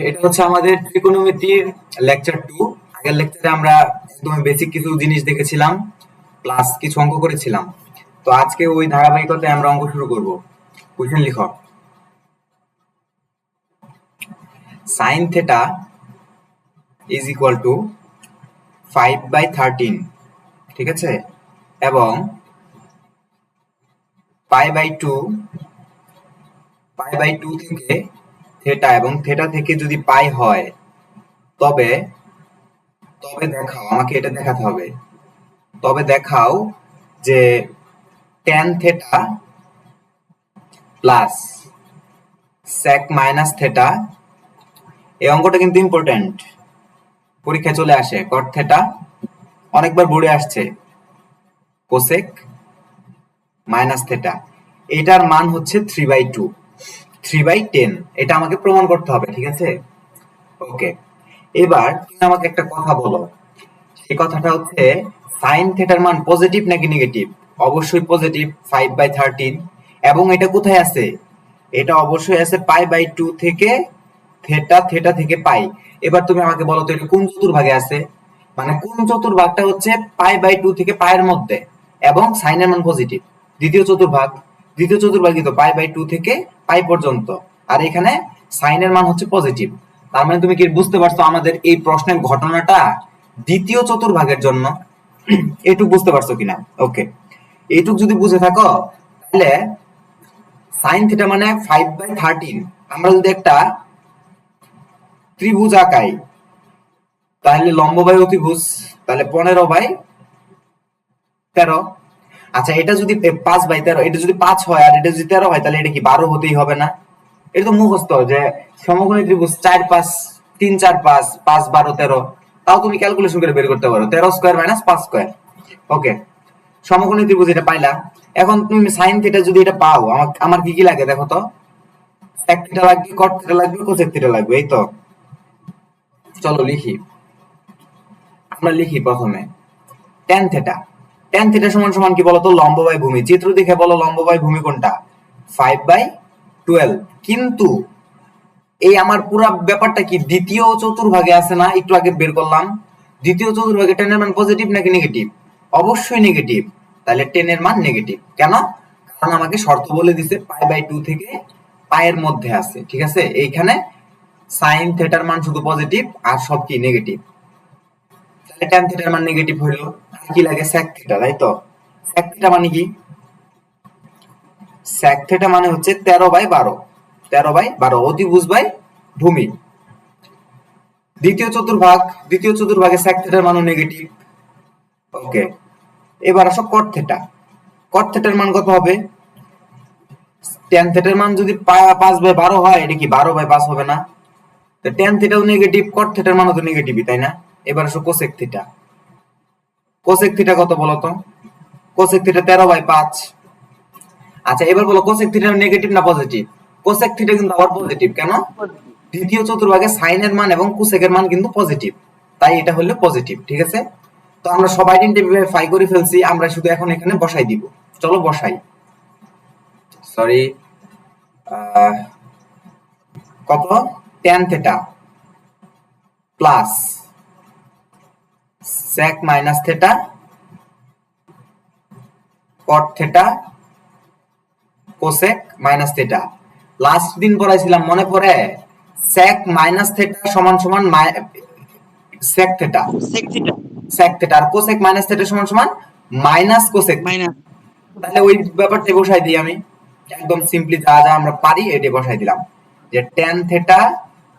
এটা হচ্ছে আমাদের ত্রিকোণমিতির লেকচার 2। আগের লেকচারে আমরা একদম বেসিক কিছু জিনিস দেখেছিলাম, প্লাস কিছু অঙ্ক করেছিলাম। তো আজকে ওই ধারাবাহিকতায় আমরা অঙ্ক শুরু করব। কোশ্চেন লিখো। sin theta is equal to 5/13, ঠিক আছে, এবং পাই বাই টু থেকে থেটা, এবং থেটা থেকে যদি পাই হয় তবে তবে দেখাও, আমাকে এটা দেখাতে হবে। তবে দেখাও যে tan theta plus sec minus theta, এই অঙ্কটা কিন্তু ইম্পর্টেন্ট, পরীক্ষায় চলে আসে। cot থেটা অনেকবার বোর্ডে আসছে, কোসেক মাইনাস থেটা, এটার মান হচ্ছে 3/2, 3/10। এটা আমাকে প্রমাণ করতে হবে, ঠিক আছে। ওকে, এবার তুমি আমাকে একটা কথা বলো। সেই কথাটা হচ্ছে সাইন থেটার মান পজিটিভ নাকি নেগেটিভ? অবশ্যই পজিটিভ, 5/13। এবং এটা কোথায় আছে? এটা অবশ্যই আছে পাই/2 থেকে থেটা, থেটা থেকে পাই। এবার তুমি আমাকে বলো তো এটা কোন চতুর্ভাগে আছে, মানে কোন চতুর্ভাগটা হচ্ছে পাই/2 থেকে পায়ের মধ্যে এবং সাইনের মান পজিটিভ? দ্বিতীয় চতুর্ভাগ। দ্বিতীয় চতুর্ভাগই তো পাই/2 থেকে পাই পর্যন্ত, আর এখানে সাইনের মান হচ্ছে পজিটিভ। তার মানে তুমি কি বুঝতে পারছো আমাদের এই প্রশ্নের ঘটনাটা দ্বিতীয় চতুর্ভাগের জন্য? এইটুক বুঝতে পারছো কিনা? ওকে, এইটুক যদি বুঝে থাকো তাহলে সাইন থিটা মানে 5/13। আমরা যদি একটা ত্রিভুজ আঁকাই তাহলে লম্ব বাই অতিভুজ, তাহলে 15/13। আচ্ছা, এটা যদি 5/13, এটা যদি 5 হয় আর এটা যদি 13 হয় তাহলে এটা কি 12 হতেই হবে না? এটা তো মুখস্থ যে সমকোণী ত্রিভুজ 4 5 3 4 5 5 12 13, তাও তুমি ক্যালকুলেশন করে বের করতে পারো, 13 স্কয়ার মাইনাস 5 স্কয়ার। ওকে, সমকোণী ত্রিভুজ এটা পাইলা। এখন তুমি সাইন থিটা যদি এটা পাও, আমার কি কি লাগে দেখো তো। sec থিটা লাগবে, cot থিটা লাগবে, cosec থিটা লাগবে, এই তো। চলো লিখি, আমরা লিখি প্রথমে tan থিটা। tan থিটা সমান সমান কি বলতো? লম্ব বাই ভূমি। চিত্র দেখে বলো লম্ব বাই ভূমি কোনটা? 5/12। কিন্তু এই আমার পুরা ব্যাপারটা কি দ্বিতীয় চতুর্ভাগে আছে না, একটু আগে বের করলাম। দ্বিতীয় চতুর্ভাগে tan এর মান পজিটিভ নাকি নেগেটিভ? অবশ্যই নেগেটিভ। তাহলে tan এর মান নেগেটিভ কেন? কারণ আমাকে শর্ত বলে দিছে পাই/2 থেকে পায়ের মধ্যে আছে, ঠিক আছে। এইখানে সাইন থিটার মান শুধু পজিটিভ আর সব কি নেগেটিভ। তাহলে tan থিটার মান নেগেটিভ হইলো। আর কি লাগে? sec থিটা, তাই তো। sec থিটা মানে কি? sec থিটা মানে হচ্ছে 13/12, 13/12 অতিভুজ বাই ভূমি। দ্বিতীয় চতুর্ভাগ, দ্বিতীয় চতুর্ভাগে sec থিটার মানও নেগেটিভ। ওকে, এবার আসো cot থিটা। cot থিটার মান কত হবে? tan থিটার মান যদি 5/12 হয়, এটা কি 12/5 হবে না? তো tan থিটাও নেগেটিভ, cot থিটার মানও তো নেগেটিভই, তাই না? এবার আসো cosec থিটা। cosec থিটা কত বলো তো? cosec theta 13/5। আচ্ছা, এবার বলো cosec থিটা নেগেটিভ না পজিটিভ? cosec থিটা কিন্তু আবার পজিটিভ কেন? দ্বিতীয় চতুর্ভাগে সাইনের মান এবং কোসেকের মান কিন্তু পজিটিভ, তাই এটা হলো পজিটিভ, ঠিক আছে। তো আমরা সব আইডেন্টিফাই করে ফেলছি, আমরা শুধু এখন এখানে বসাই দিব। চলো বসাই। সরি, কত? tan theta plus sec minus theta, cot theta, cosec minus theta. Last দিন পড়াইছিলাম মনে পড়ে? sec মাইনাস থিটা সমান সমান sec theta, sec theta sec theta, আর কোসেক মাইনাস থিটা সমান সমান মাইনাস কোসেক থিটা। minus তাহলে ওই ব্যাপারটা বসাই দিই আমি, একদম সিম্পলি যা যা আমরা পারি এটা বসাই দিলাম, যে tan theta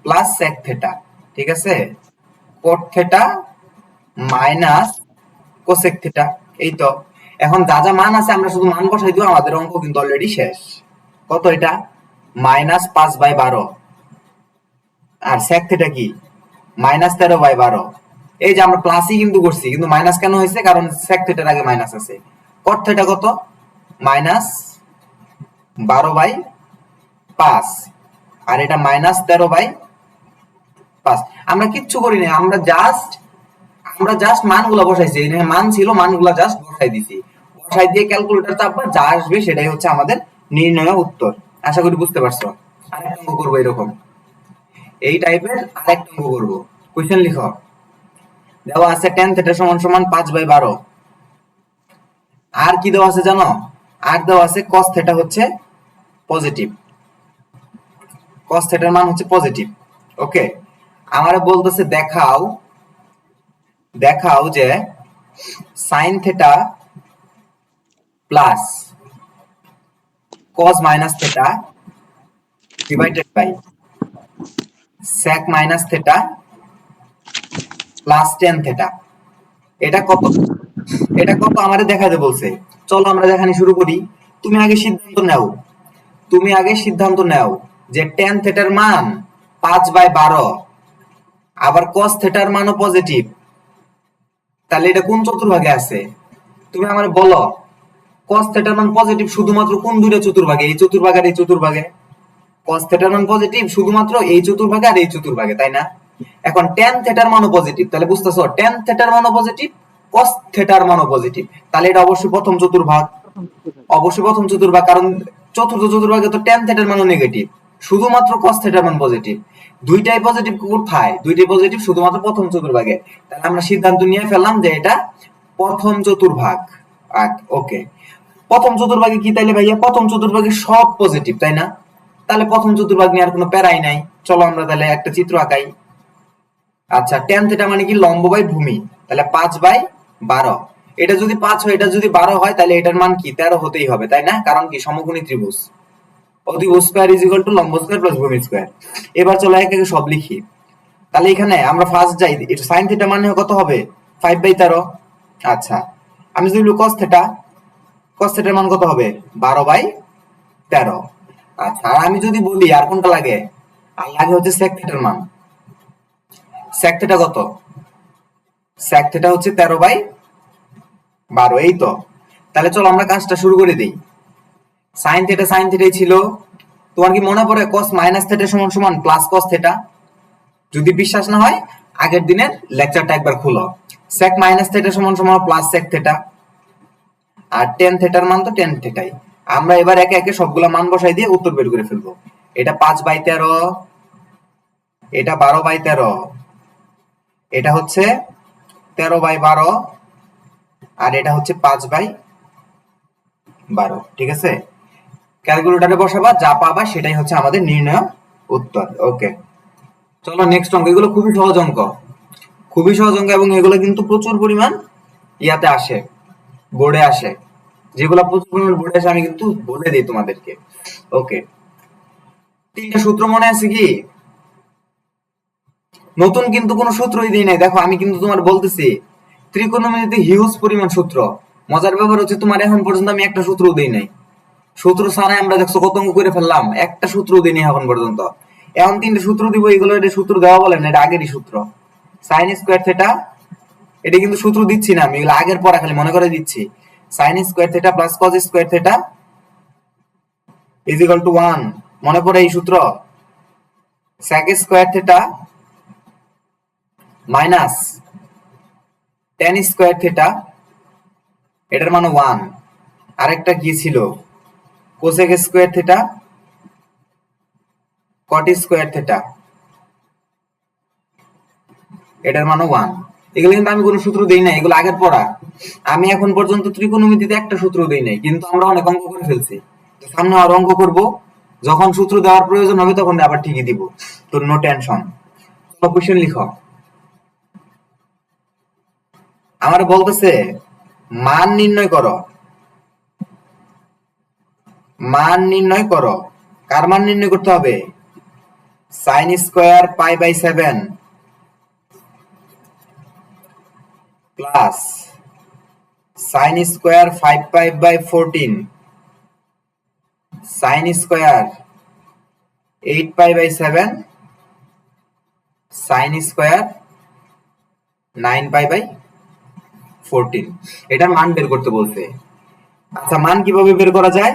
plus sec theta, ঠিক আছে, cot theta minus cosec theta. এই তো, এখন যা যা মান আছে আমরা শুধু মান বসাই দিব, আমাদের অঙ্ক কিন্তু অলরেডি শেষ। কত এটা? -5/12। আর sec থিটা কি? -13/12। এই যে আমরা প্লাসই কিন্তু করছি, কিন্তু মাইনাস কেন হয়েছে? কারণ sec থিটার আগে মাইনাস আছে। cot থিটা কত? -12/5, আর এটা -13/5। আমরা কিচ্ছু করি না, আমরা জাস্ট মানগুলো বসাইছি। এখানে মান ছিল, মানগুলো জাস্ট বসাই দিছি। বসাই দিয়ে ক্যালকুলেটর চাপবা, যা আসবে সেটাই হচ্ছে আমাদের নির্ণয় উত্তর। আশা করি বুঝতে পারছো। আরেকটা অঙ্ক করবো এরকম। এই টাইপের আরেকটা অঙ্ক করবো। কোশ্চেন লিখো। দেওয়া আছে tan থিটা সমান সমান 5/12। আর কি দেওয়া আছে জানো? আর দেওয়া আছে cos থিটা হচ্ছে পজিটিভ। cos থিটার মান হচ্ছে পজিটিভ। ওকে, আমারে বলতেছে দেখাও দেখাও যে sin theta plus cos minus theta divided by sec minus theta plus tan theta এটা কত? এটা কত আমারে দেখাতে বলছে। চলো আমরা দেখানি শুরু করি। তুমি আগে সিদ্ধান্ত নাও যে tan থিটার মান 5/12, আবার cos থিটার মানও পজিটিভ। তাহলে এটা কোন চতুর্ভাগে আছে? তুমি আমারে বলো cos থিটার মান পজিটিভ শুধুমাত্র কোন দুইটা চতুর্ভাগে? এই চতুর্ভাগ আর এই চতুর্ভাগে। cos থিটার মান পজিটিভ শুধুমাত্র এই চতুর্ভাগে আর এই চতুর্ভাগে, তাই না? এখন tan থিটার মানও পজিটিভ, তাহলে বুঝতেছো tan থিটার মানও পজিটিভ, cos থিটার মানও পজিটিভ। তাহলে এটা অবশ্যই প্রথম চতুর্ভাগ। অবশ্যই প্রথম চতুর্ভাগ, কারণ চতুর্থ চতুর্ভাগে তো tan থিটার মানও নেগেটিভ, শুধুমাত্র cos থিটার মান পজিটিভ। দুইটাই পজিটিভ কোথায়? দুইটাই পজিটিভ শুধুমাত্র প্রথম চতুর্ভাগে। তাহলে আমরা সিদ্ধান্ত নিয়ে ফেললাম যে এটা প্রথম চতুর্ভাগ। ওকে, প্রথম চতুর্ভাগে কি তাইলে ভাইয়া? প্রথম চতুর্ভাগে সব পজিটিভ, তাই না? তাহলে প্রথম চতুর্ভাগ নিয়ে আর কোনো প্যারাই নাই। চলো আমরা তাহলে একটা চিত্র আঁকাই। আচ্ছা, tan থিটা মানে কি? লম্ব বাই ভূমি। তাহলে 5/12। এটা যদি 5 হয়, এটা যদি 12 হয়, তাহলে এটার মান কি? 13 হতেই হবে, তাই না? কারণ কি? সমকোণী ত্রিভুজ। অতিভুজ স্কয়ার ইজ ইকুয়াল টু লম্ব স্কয়ার প্লাস ভূমি স্কয়ার। এবার চলো একে একে সব লিখি। তাহলে এখানে আমরা ফার্স্ট যাই, sin থিটা মানে কত হবে? 5/13। আচ্ছা, আমি যদি বলি cos থিটা, cos থিটার মান কত হবে? 12/13। আচ্ছা, আর আমি যদি বলি আর কোনটা লাগে? আর লাগে হচ্ছে sec থিটার মান। sec থিটা কত? sec থিটা হচ্ছে 13/12। এই তো। তাহলে চলো আমরা কাজটা শুরু করে দিই। sin থিটাই ছিল। তোমার কি মনে পড়ে cos মাইনাস থিটা সমান সমান প্লাস cos থিটা? যদি বিশ্বাস না হয় আগের দিনের লেকচারটা একবার খুলো। sec মাইনাস থিটা সমান সমান প্লাস sec থিটা, আর tan থিটার মান তো tan থিটাই। আমরা এবার একে একে সবগুলা মান বসাই দিয়ে উত্তর বের করে ফেলবো। এটা 5/13, এটা 12/13, এটা হচ্ছে 13/12, আর এটা হচ্ছে 5/12। ঠিক আছে, ক্যালকুলেটরে বসাবা, যা পাবা সেটাই হচ্ছে আমাদের নির্ণয় উত্তর। ওকে, চলো নেক্সট অঙ্ক। এগুলো খুবই সহজ অঙ্ক, খুবই সহজ অঙ্ক, এবং এগুলো কিন্তু প্রচুর পরিমাণ ইয়াতে আসে, বোর্ডে আসে। যেগুলো প্রচুর পরিমাণ বোর্ডে আসে আমি কিন্তু বলে দিই তোমাদেরকে। ওকে, তিনটা সূত্র মনে আছে কি? নতুন কিন্তু কোনো সূত্রই দিই নাই। দেখো আমি কিন্তু তোমার বলতেছি ত্রিকোণমিতিতে হিউজ পরিমাণ সূত্র। মজার ব্যাপার হচ্ছে তোমার এখন পর্যন্ত আমি একটা সূত্র দিই নাই। সূত্র ছাড়াই আমরা দেখছো কত অঙ্ক করে ফেললাম, একটা সূত্র দিই নাই এখন পর্যন্ত। এখন তিনটা সূত্র দিব, এগুলো এটা সূত্র দেওয়া বলে না, এটা আগেরই সূত্র। সাইন স্কোয়ার থিটা, এটা কিন্তু সূত্র দিচ্ছি না আমি, এগুলো আগের পড়া খালি মনে করে দিচ্ছি। Sine square theta plus cos square theta is equal to 1। মনে পড়ে এই সূত্র? sec square theta minus tan square theta, এটার মান 1। আরেকটা কি ছিল? Cosec square theta cot square theta, এটার মানও 1। এগুলো কিন্তু আমি কোনো সূত্র দেই নাই, এগুলো আগের পড়া। আমি এখন পর্যন্ত ত্রিকোণমিতিতে একটা সূত্র দেই নাই, কিন্তু আমরা অনেক অঙ্ক করে ফেলছি। সামনে আর অঙ্ক করব, যখন সূত্র দেওয়ার প্রয়োজন হবে তখন আবার ঠিকই দিব, তো নো টেনশন। কোশ্চেন লিখো। আমার বলতেছে মান নির্ণয় করো, মান নির্ণয় করো। কার মান নির্ণয় করতে হবে? Sine square π/7 plus sine square 5π/14, sine square 8π/7, sine square 9π/14। এটার মান বের করতে বলছে। আচ্ছা, মান কিভাবে বের করা যায়?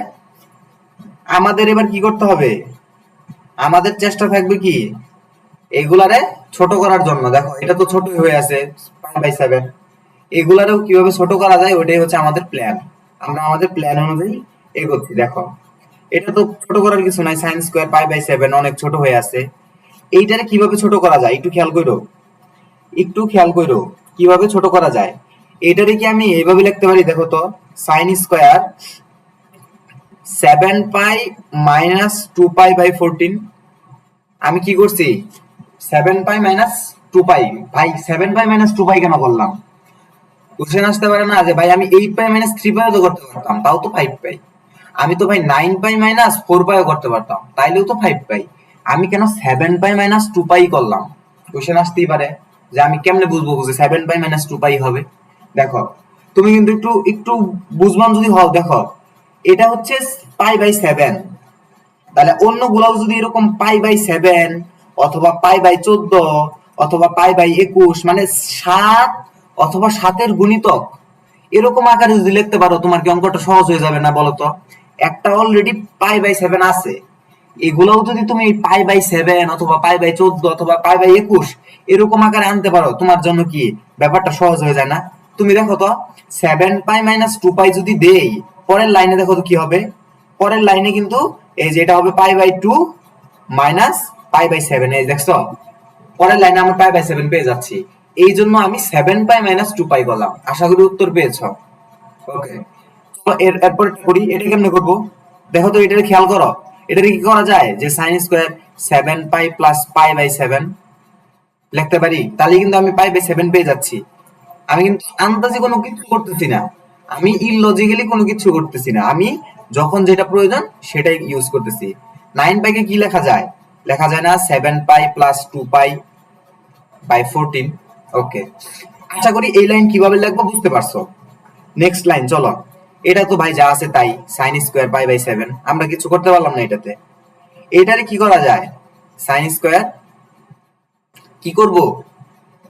আমাদের এবার কি করতে হবে? আমাদের চেষ্টা থাকবে কি এগুলারে ছোট করার জন্য। দেখো এটা তো ছোট হয়ে আছে π/7, এগুলারেও কিভাবে ছোট করা যায় ওইটাই হচ্ছে আমাদের প্ল্যান। আমরা আমাদের প্ল্যান অনুযায়ী এগোচ্ছি। দেখো এটা তো ছোট করার কিছু নাই, সাইন স্কোয়ার π/7 অনেক ছোট হয়ে আছে। এইটারে কিভাবে ছোট করা যায় একটু খেয়াল করো, একটু খেয়াল করো কিভাবে ছোট করা যায়। এটারে কি আমি এইভাবে লিখতে পারি, দেখো তো, সাইন স্কোয়ার 7 পাই মাইনাস 2 পাই/14। আমি কি করছি, 7 পাই মাইনাস 2 পাই। ভাই 7 পাই মাইনাস 2 পাই কেন করলাম? কোশ্চেন আসতে পারে না যে ভাই আমি 8 পাই মাইনাস 3 পাইও তো করতে পারতাম, তাও তো 5 পাই। আমি তো ভাই 9 পাই মাইনাস 4 পাইও করতে পারতাম, তাইলেও তো 5 পাই। আমি কেন 7 পাই মাইনাস 2 পাই করলাম? কোশ্চেন আসতেই পারে যে আমি কেমনে বুঝবো যে 7 পাই মাইনাস 2 পাই হবে। দেখো তুমি কিন্তু একটু একটু বুঝবান যদি হও, দেখো এটা হচ্ছে পাই/7, তাহলে অন্যগুলাও যদি এরকম পাই/7 অথবা পাই/14 অথবা পাই/21 মানে 7 অথবা 7-এর গুণিতক এরকম আকারে যদি লিখতে পারো, তোমার কি অঙ্কটা সহজ হয়ে যাবে না বলো তো? একটা অলরেডি পাই/7 আছে, এগুলোও যদি তুমি পাই/7 অথবা পাই/14 অথবা পাই/21 এরকম আকারে আনতে পারো, তোমার জন্য কি ব্যাপারটা সহজ হয়ে যায় না? তুমি দেখো তো 7 পাই মাইনাস 2 পাই যদি দেই, পরের লাইনে দেখো তো কি হবে। পরের লাইনে কিন্তু এই যে এটা হবে পাই/2 মাইনাস পাই/7, এই দেখছো পরের লাইনে আমরা পাই/7 পেয়ে যাচ্ছি। এই জন্য আমি 7 পাই মাইনাস 2 পাই করলাম। আশা করি উত্তর পেয়েছো। ওকে, তো এরপর করি, এটা কেমনে করবো দেখো তো, এটা খেয়াল করো। এটা কি করা যায় যে সাইন স্কোয়ার 7 পাই প্লাস পাই/7 লিখতে পারি, তাহলে কিন্তু আমি পাই/7 পেয়ে যাচ্ছি। আমি কিন্তু আন্দাজে কোনো কিছু করতেছি না, আমি ইললজিক্যালি কোনো কিছু করতেছি না, আমি যখন যেটা প্রয়োজন সেটাই ইউজ করতেছি। 9 পাইকে কি লেখা যায়, লেখা যায় না 7 পাই প্লাস 2 পাই/14। ওকে, আশা করি এই লাইন কিভাবে লিখবো বুঝতে পারছো। নেক্সট লাইন চলো। এটা তো ভাই যা আছে তাই, সাইন স্কোয়ার পাই/7, আমরা কিছু করতে পারলাম না এটাতে। এটারে কি করা যায়, সাইন স্কোয়ার কি করব,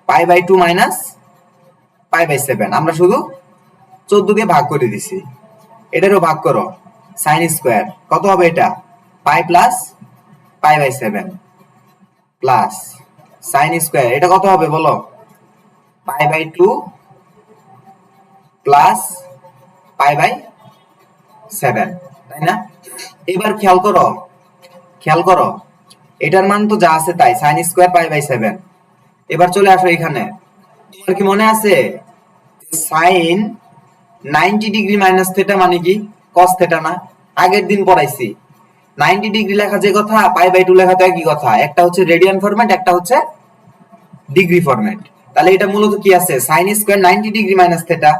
পাই/2 মাইনাস পাই/7, আমরা শুধু 14 দিয়ে ভাগ করে দিছি। এটারও ভাগ করো, সাইন স্কোয়ার কত হবে, এটা পাই প্লাস পাই/7 প্লাস সাইন স্কোয়ার এটা কত হবে বলো, পাই/2 প্লাস পাই/7, তাই না? এবার খেয়াল করো, খেয়াল করো, এটার মান তো যা আছে তাই, সাইন স্কোয়ার পাই/7। এবার চলে আসো এখানে, তোমার কি মনে আছে সাইন 90 ডিগ্রি মাইনাস থেটা মানে কি, কস থেটা না? আগের দিন পড়াইছি। 90 ডিগ্রি লেখা যে কথা, পাই/2 লেখা তো একই কথা, একটা হচ্ছে রেডিয়ান ফরম্যাট, একটা হচ্ছে ডিগ্রি ফরম্যাট। তাহলে এটা মূলত কি আছে, sine square 90 degree minus theta.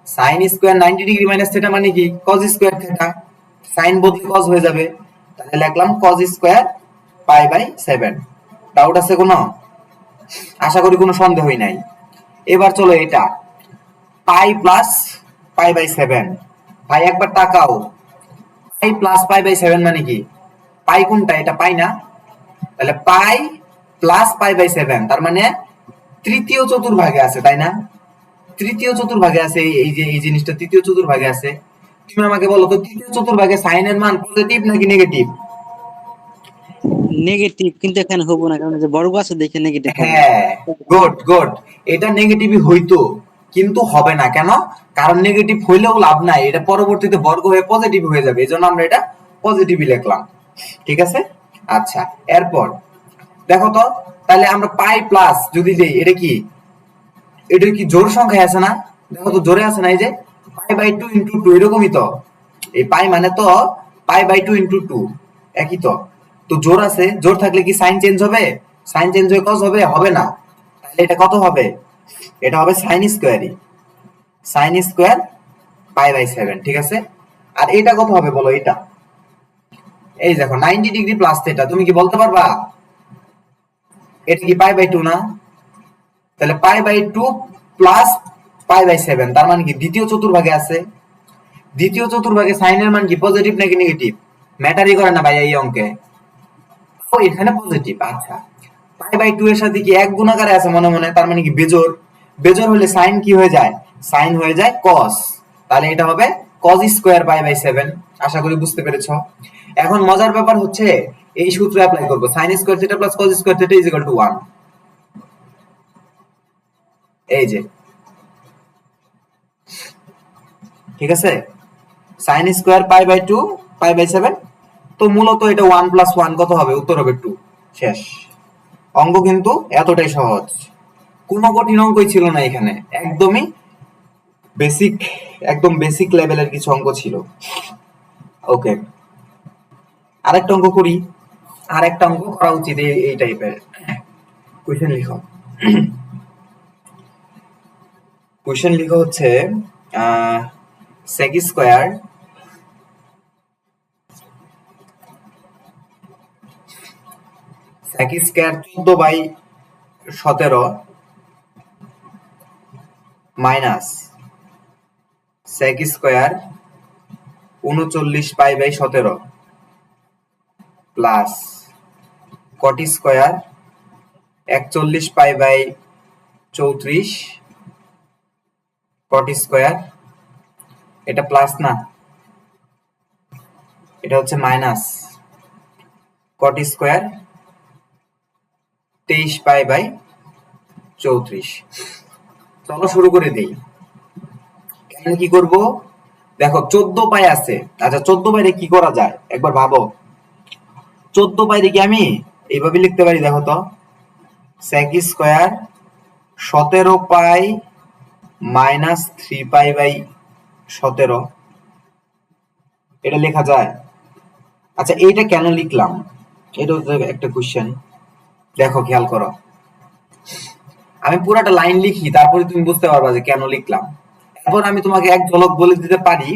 Sine square 90 degree minus theta মানে কি, কজ স্কোয়ার থেটা। সাইন বদলে কজ হয়ে যাবে, তাহলে লিখলাম কজ স্কোয়ার পাই/7। ডাউট আছে কোনো? আশা করি কোনো সন্দেহই নাই। এবার চলো এটা পাই প্লাস পাই/7। ভাই একবার তাকাও, পাই প্লাস পাই/7 মানে কি, পাই কোনটা, এটা পাই না? তাহলে পাই প্লাস পাই/7 তার মানে তৃতীয় চতুর্ভাগে আছে, তাই না? তৃতীয় চতুর্ভাগে আছে, এই যে এই জিনিসটা তৃতীয় চতুর্ভাগে আছে। তুমি আমাকে বলো তো, তৃতীয় চতুর্ভাগে সাইনের মান পজিটিভ নাকি নেগেটিভ? নেগেটিভ, কিন্তু এখানে হবো না, কারণ যে বর্গ আছে দেখে নেগেটিভ হবে। হ্যাঁ, গুড গুড, এটা নেগেটিভই হইতো, কিন্তু হবে না কেন, কারণ নেগেটিভ হইলেও লাভ নাই, এটা পরবর্তীতে বর্গ হয়ে পজিটিভ হয়ে যাবে, এজন্য আমরা এটা পজিটিভই লিখলাম। ঠিক আছে, আচ্ছা এরপর দেখো তো, তাহলে আমরা পাই প্লাস যদি দেই, এটা কি, এটা কি জোড় সংখ্যায় আছে না? দেখো তো জোরে আছে না, এই যে পাই/2 ইন্টু 2, এরকমই তো। এই পাই মানে তো পাই/2 ইন্টু 2, একই তো। তো জোর আছে, জোর থাকলে কি সাইন চেঞ্জ হবে? সাইন চেঞ্জ হয়ে কজ হবে? হবে না। তাহলে এটা কত হবে, এটা হবে সাইন স্কোয়ারই, সাইন স্কোয়ার পাই/7। ঠিক আছে, আর এটা কত হবে বলো, এটা এই দেখো 90 ডিগ্রি প্লাস থেটা, তুমি কি বলতে পারবা এটা কি পাই/2 না? তাহলে পাই/2 প্লাস পাই/7 তার মানে কি দ্বিতীয় চতুর্ভাগে আছে। দ্বিতীয় চতুর্ভাগে সাইনের মান কি পজিটিভ নাকি নেগেটিভ? ম্যাটারই করে না ভাই এই অঙ্কে। ও এখানে পজিটিভ, আচ্ছা। পাই/2 এর সাথে কি এক গুণাকারে আছে মনে মনে, তার মানে কি বেজোড়। বেজোড় হলে সাইন কি হয়ে যায়, সাইন হয়ে যায় কস। তাহলে এটা হবে কজ স্কোয়ার পাই/7। আশা করি বুঝতে পেরেছো। এখন মজার ব্যাপার হচ্ছে এই সূত্র অ্যাপ্লাই করব, sine square theta plus cos square theta is equal to 1। এই যে ঠিক আছে, সাইন স্কোয়ার পাই/2 পাই/7, তো মূলত এটা 1 প্লাস 1 কত হবে, উত্তর হবে 2। শেষ। অঙ্ক কিন্তু এতটাই সহজ, কোনো কঠিন অঙ্কই ছিল না এখানে, একদমই বেসিক, একদম বেসিক লেভেলের কিছু অঙ্ক ছিল। ওকে, আরেকটা অঙ্ক করি, আরেকটা অঙ্ক করা উচিত এই টাইপের। কোয়েশ্চেন লিখো, কোয়েশ্চেন লিখো হচ্ছে sec square sec square 14/17 minus sec square 39π/17 plus cot square 41π/34 cot square, এটা প্লাস না, এটা হচ্ছে মাইনাস কট স্কোয়ার 23π/34। চলো শুরু করে দেই। এখানে কি করব, দেখো 14 পাই আছে। আচ্ছা 14 পাইরে কি করা যায় একবার ভাবো। 14 পাইরে কি আমি এইভাবে লিখতে পারি, দেখো তো, সেক স্কোয়ার 17π মাইনাস 3π/17, এটা লেখা যায়? আচ্ছা এইটা কেন লিখলাম, এটা হচ্ছে একটা কোশ্চেন। দেখো খেয়াল করো, আমি পুরাটা লাইন লিখি, তারপরে তুমি বুঝতে পারবা যে কেন লিখলাম। এরপর আমি তোমাকে এক ঝলক বলে দিতে পারি,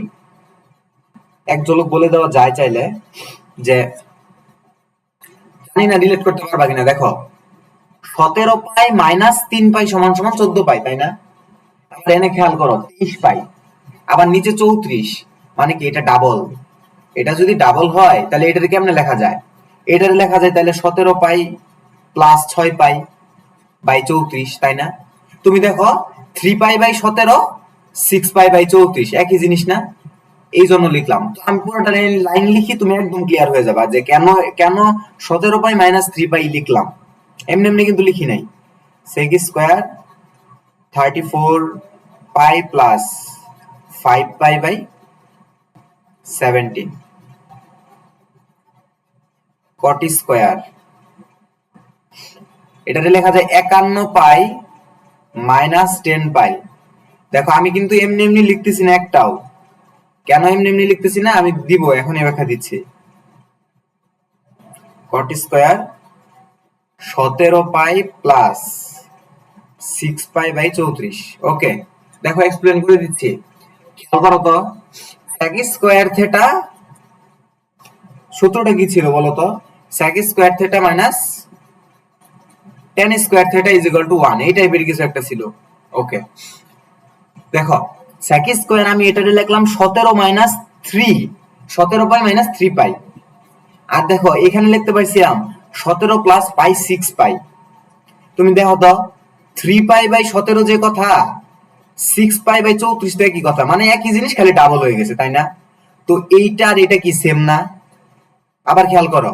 এক ঝলক বলে দেওয়া যায় চাইলে, যে জানি না রিলেট করতে পারবা কিনা। দেখো 17π মাইনাস 3π সমান সমান 14π, তাই না? আবার এনে খেয়াল করো 23π, আবার নিচে 34, মানে কি এটা ডাবল। এটা যদি ডাবল হয় তাহলে এটাকে কেমনে লেখা যায়? এটারে লেখা যায় তাহলে 17π প্লাস 6π/34, তাই না? তুমি দেখো 3π/17 6π/34 একই জিনিস না? এই জন্য লিখলাম। তো আমি পুরোটা লাইন লিখি, তুমি একদম ক্লিয়ার হয়ে যাবা যে কেন কেন 17π মাইনাস 3π লিখলাম। এমনি এমনি কিন্তু লিখি নাই। Sec square 34π plus 5π/17 cot square, এটাতে লেখা যায় 51π মাইনাস 10π। দেখো আমি কিন্তু এমনি এমনি লিখতেছি না একটাও। কেন এমনি এমনি লিখতেছি না আমি দিব, এখনই ব্যাখ্যা দিচ্ছি। Cot square 17π plus 6π/34। ওকে, দেখো এক্সপ্লেন করে দিচ্ছি, খেয়াল করো তো। সেক স্কোয়ার থেটা সূত্রটা কি ছিল বলো তো? Sec square theta minus tan square theta is equal to 1, এই টাইপের কিছু একটা ছিল। ওকে, দেখো সেক স্কোয়ার আমি এটারে লিখলাম 17 মাইনাস 3, 17π মাইনাস 3π। আর দেখো এখানে লিখতে পাইছিলাম 17 প্লাস পাই 6π। তুমি দেখো তো 3π/17 যে কথা, 6π/34 তো একই কথা, মানে একই জিনিস খালি ডাবল হয়ে গেছে, তাই না? তো এইটা আর এটা কি সেম না? আবার খেয়াল করো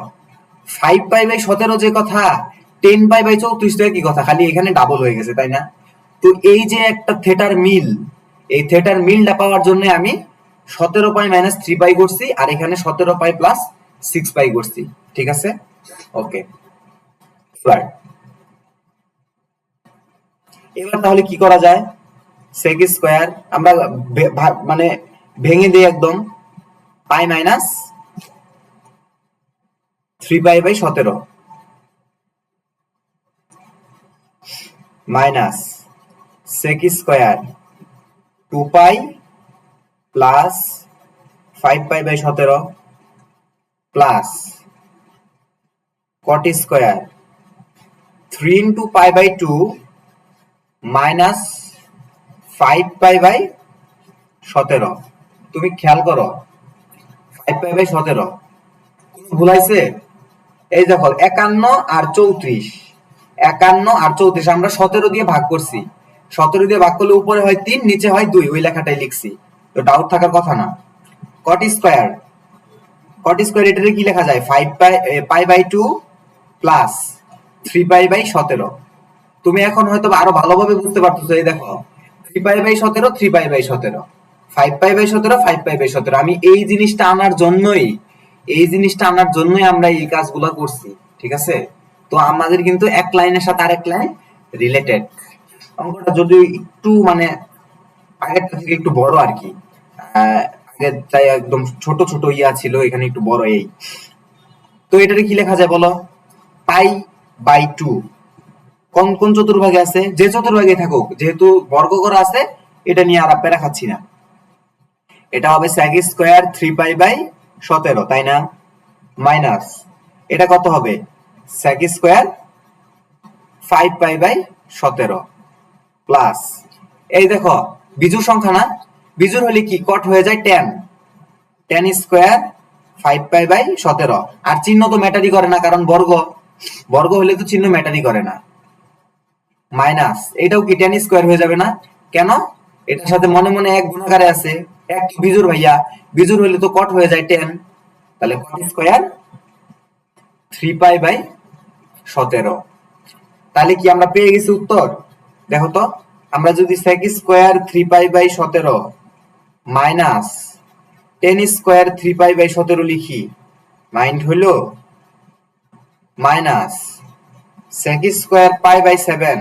5π/17 যে কথা, 10π/34 তো একই কথা, খালি এখানে ডাবল হয়ে গেছে, তাই না? তো এই যে একটা থেটার মিল, এই থেটার মিলটা পাওয়ার জন্য আমি 17π মাইনাস 3π করছি, আর এখানে 17π প্লাস 6π করছি, ঠিক আছে? ওকে, এবার তাহলে কি করা যায়? সেক স্কোয়ার আমরা মানে ভেঙে দিই একদম, pi minus 3π/17 minus sec square 2π plus 5π/17 plus cot square 3 into π/2 minus 5π/17। তুমি খেয়াল করো 5π/17 কোনো ভুল হয়েছে? এই দেখো 51 আর 34, 51 আর 34 আমরা 17 দিয়ে ভাগ করছি। 17 দিয়ে ভাগ করলে উপরে হয় 3, নিচে হয় 2, ওই লেখাটাই লিখছি, তো ডাউট থাকার কথা না। কট স্কোয়ার, কট স্কোয়ার এটারে কি লেখা যায়? 5π/2 প্লাস 3π/17। তুমি এখন হয়তো আরো ভালোভাবে বুঝতে পারতেছো। এই দেখো 3π/17 3π/17, 5π/17 5π/17। আমি এই জিনিসটা আনার জন্যই আমরা এই কাজগুলো করছি, ঠিক আছে? তো আমাদের কিন্তু এক লাইনের সাথে আরেক লাইন রিলেটেড। অঙ্কটা যদি একটু মানে আগেরটা থেকে একটু বড় আর কি, আগের তাই একদম ছোট ছোট ইয়া ছিল, এখানে একটু বড় এই। তো এটারে কি লেখা যায় বলো? Pi by 2। কোন কোন চতুর্ভাগে আছে? যে চতুর্ভাগে থাকুক, যেহেতু বর্গ করা আছে এটা নিয়ে আর প্যারা খাচ্ছি না। এটা হবে sec স্কয়ার 3 পাই বাই 17, তাই না? মাইনাস এটা কত হবে? sec square 5 pi by 17 plus, এই দেখো বিজোড় সংখ্যা না, বিজোড় হলে কি কট হয়ে যায় tan স্কয়ার 5 পাই বাই 17। আর চিহ্ন তো ম্যাটারই করে না, কারণ বর্গ, বর্গ হলে তো চিহ্ন ম্যাটারই করে না। মাইনাস এটাও কি tan স্কয়ার হয়ে যাবে না? কেন? এটার সাথে মনে মনে এক গুণাকারে আছে, এক তো বিজোড় ভাইয়া, বিজোড় হলে তো কট হয়ে যায় tan, তাহলে কট স্কয়ার 3 পাই বাই 17। তাহলে কি আমরা পেয়ে গেছি উত্তর? দেখো তো, আমরা যদি sec square 3 pi by 17 minus tan square 3 pi by 17 লিখি, মাইন্ড হলো minus sec square pi by 7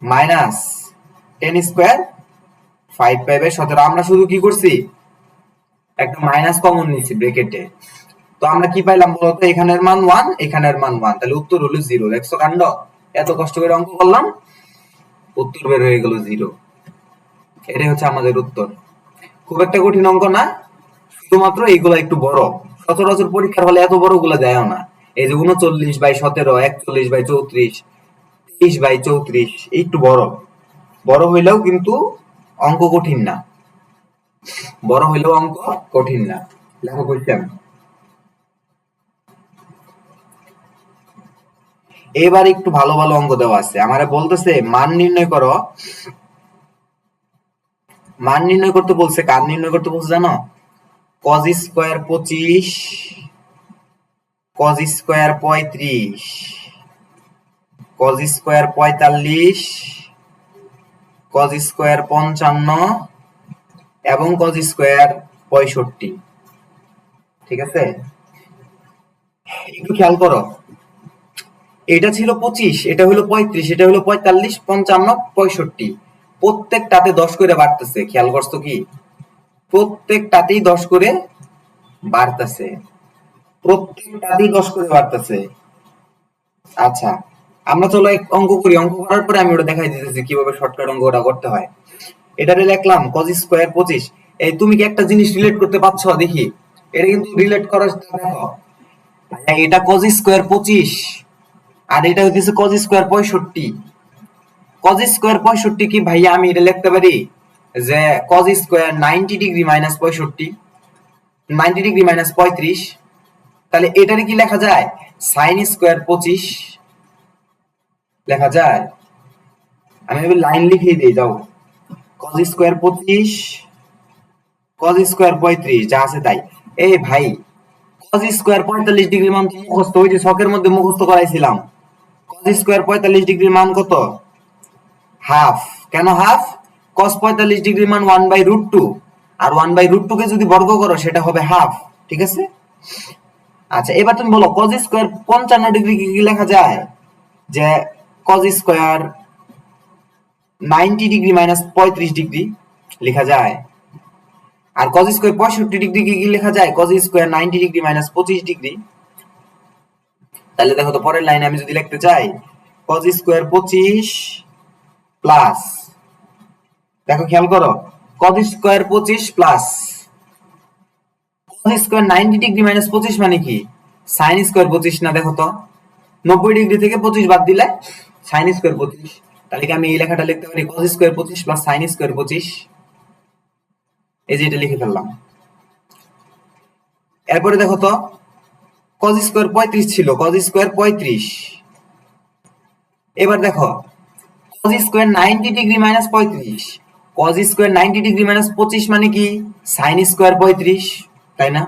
minus tan square 5 pi by 17। আমরা শুধু কি করছি? একটা মাইনাস কমন নিচ্ছি ব্র্যাকেটে। তো আমরা কি পাইলাম বলতো? এখানের মান 1, এখানের মান 1, তাহলে উত্তর হলো 0। দেখছো কাণ্ড? এত কষ্ট করে অঙ্ক করলাম, উত্তর বের হয়ে গেল 0। এটাই হচ্ছে আমাদের উত্তর। খুব একটা কঠিন অঙ্ক না, শুধুমাত্র এইগুলা একটু বড়। সচরাচর পরীক্ষার হলে এত বড় গুলা দেয় না। এই যে 39 বাই 17, 41 বাই 34, 23 বাই 34, একটু বড়। বড় হইলেও কিন্তু অঙ্ক কঠিন না, বড় হইলেও অঙ্ক কঠিন না। লেখো কোশ্চেন। এবার একটু ভালো ভালো অঙ্ক দেওয়া আছে, আমারে বলতেছে মান নির্ণয় করো। মান নির্ণয় করতে বলছে, কার নির্ণয় করতে বলছে জানো? cos square 25, cos square 35, cos square 45, cos square 55 এবং cos স্কয়ার 65। ঠিক আছে, একটু খেয়াল করো, এটা ছিল 25, এটা হলো 35, এটা হলো 45, 55, 65, প্রত্যেকটাতে 10 করে বাড়তেছে। খেয়াল করছো কি? প্রত্যেকটাতেই 10 করে বাড়তেছে, প্রত্যেকটাতেই 10 করে বাড়তেছে। আচ্ছা, আমরা চলো এক অঙ্ক করি, অঙ্ক করার পরে আমি ওটা দেখাই দিতেছি কিভাবে শর্টকাট অঙ্ক ওটা করতে হয়। এটারে লিখলাম cos স্কয়ার 25। এই তুমি কি একটা জিনিস রিলেট করতে পারছো? দেখি, এটা কিন্তু রিলেট করার, দেখো ভাইয়া, এটা cos স্কয়ার 25 আর এটা হইতেছে cos স্কয়ার 65। cos স্কয়ার 65 কি ভাইয়া আমি এটা লিখতে পারি যে cos square 90 degree minus 65, 90 degree minus 35। তাহলে এটারে কি লেখা যায়? sin স্কয়ার 25 লেখা যায়। আমি লাইন লিখেই দিই, যাও। cos স্কয়ার 25, cos স্কয়ার 35, যা আছে তাই। এই ভাই, cos স্কয়ার 45 ডিগ্রি মান তো মুখস্থ, ওই যে ছকের মধ্যে মুখস্থ করাইছিলাম। cos স্কয়ার 45 ডিগ্রির মান কত? হাফ। কেন হাফ? cos 45 ডিগ্রির মান 1/√2, আর 1/√2 কে যদি বর্গ করো সেটা হবে হাফ। ঠিক আছে? আচ্ছা, এবার তুমি বলো cos স্কয়ার 55 ডিগ্রি কি লেখা যায়? যে cos square 90 degree minus 35 degree লেখা যায়। আর cos স্কয়ার 65 ডিগ্রি কি লেখা যায়? cos square 90 degree minus 25 degree. তাহলে দেখো তো, পরের লাইনে আমি যদি লিখতে চাই cos স্কয়ার 25 প্লাস, দেখো খেয়াল করো, cos square 25 plus cos square 90 degree minus 25 মানে কি? sin স্কয়ার 25 না? দেখো তো, 90 ডিগ্রি থেকে 25 বাদ দিলে sin স্কয়ার 25। তাহলে কি আমি এই লেখাটা লিখতে পারি cos square 25 plus sin square 25? এই যে এটা লিখে ফেললাম। এরপরে দেখো তো, cos স্কয়ার 35 ছিল, cos স্কয়ার 35। এবার দেখো, cos square 90 degree minus 35, cos square 90 degree minus 25 মানে কি? sin স্কয়ার 35, তাই না?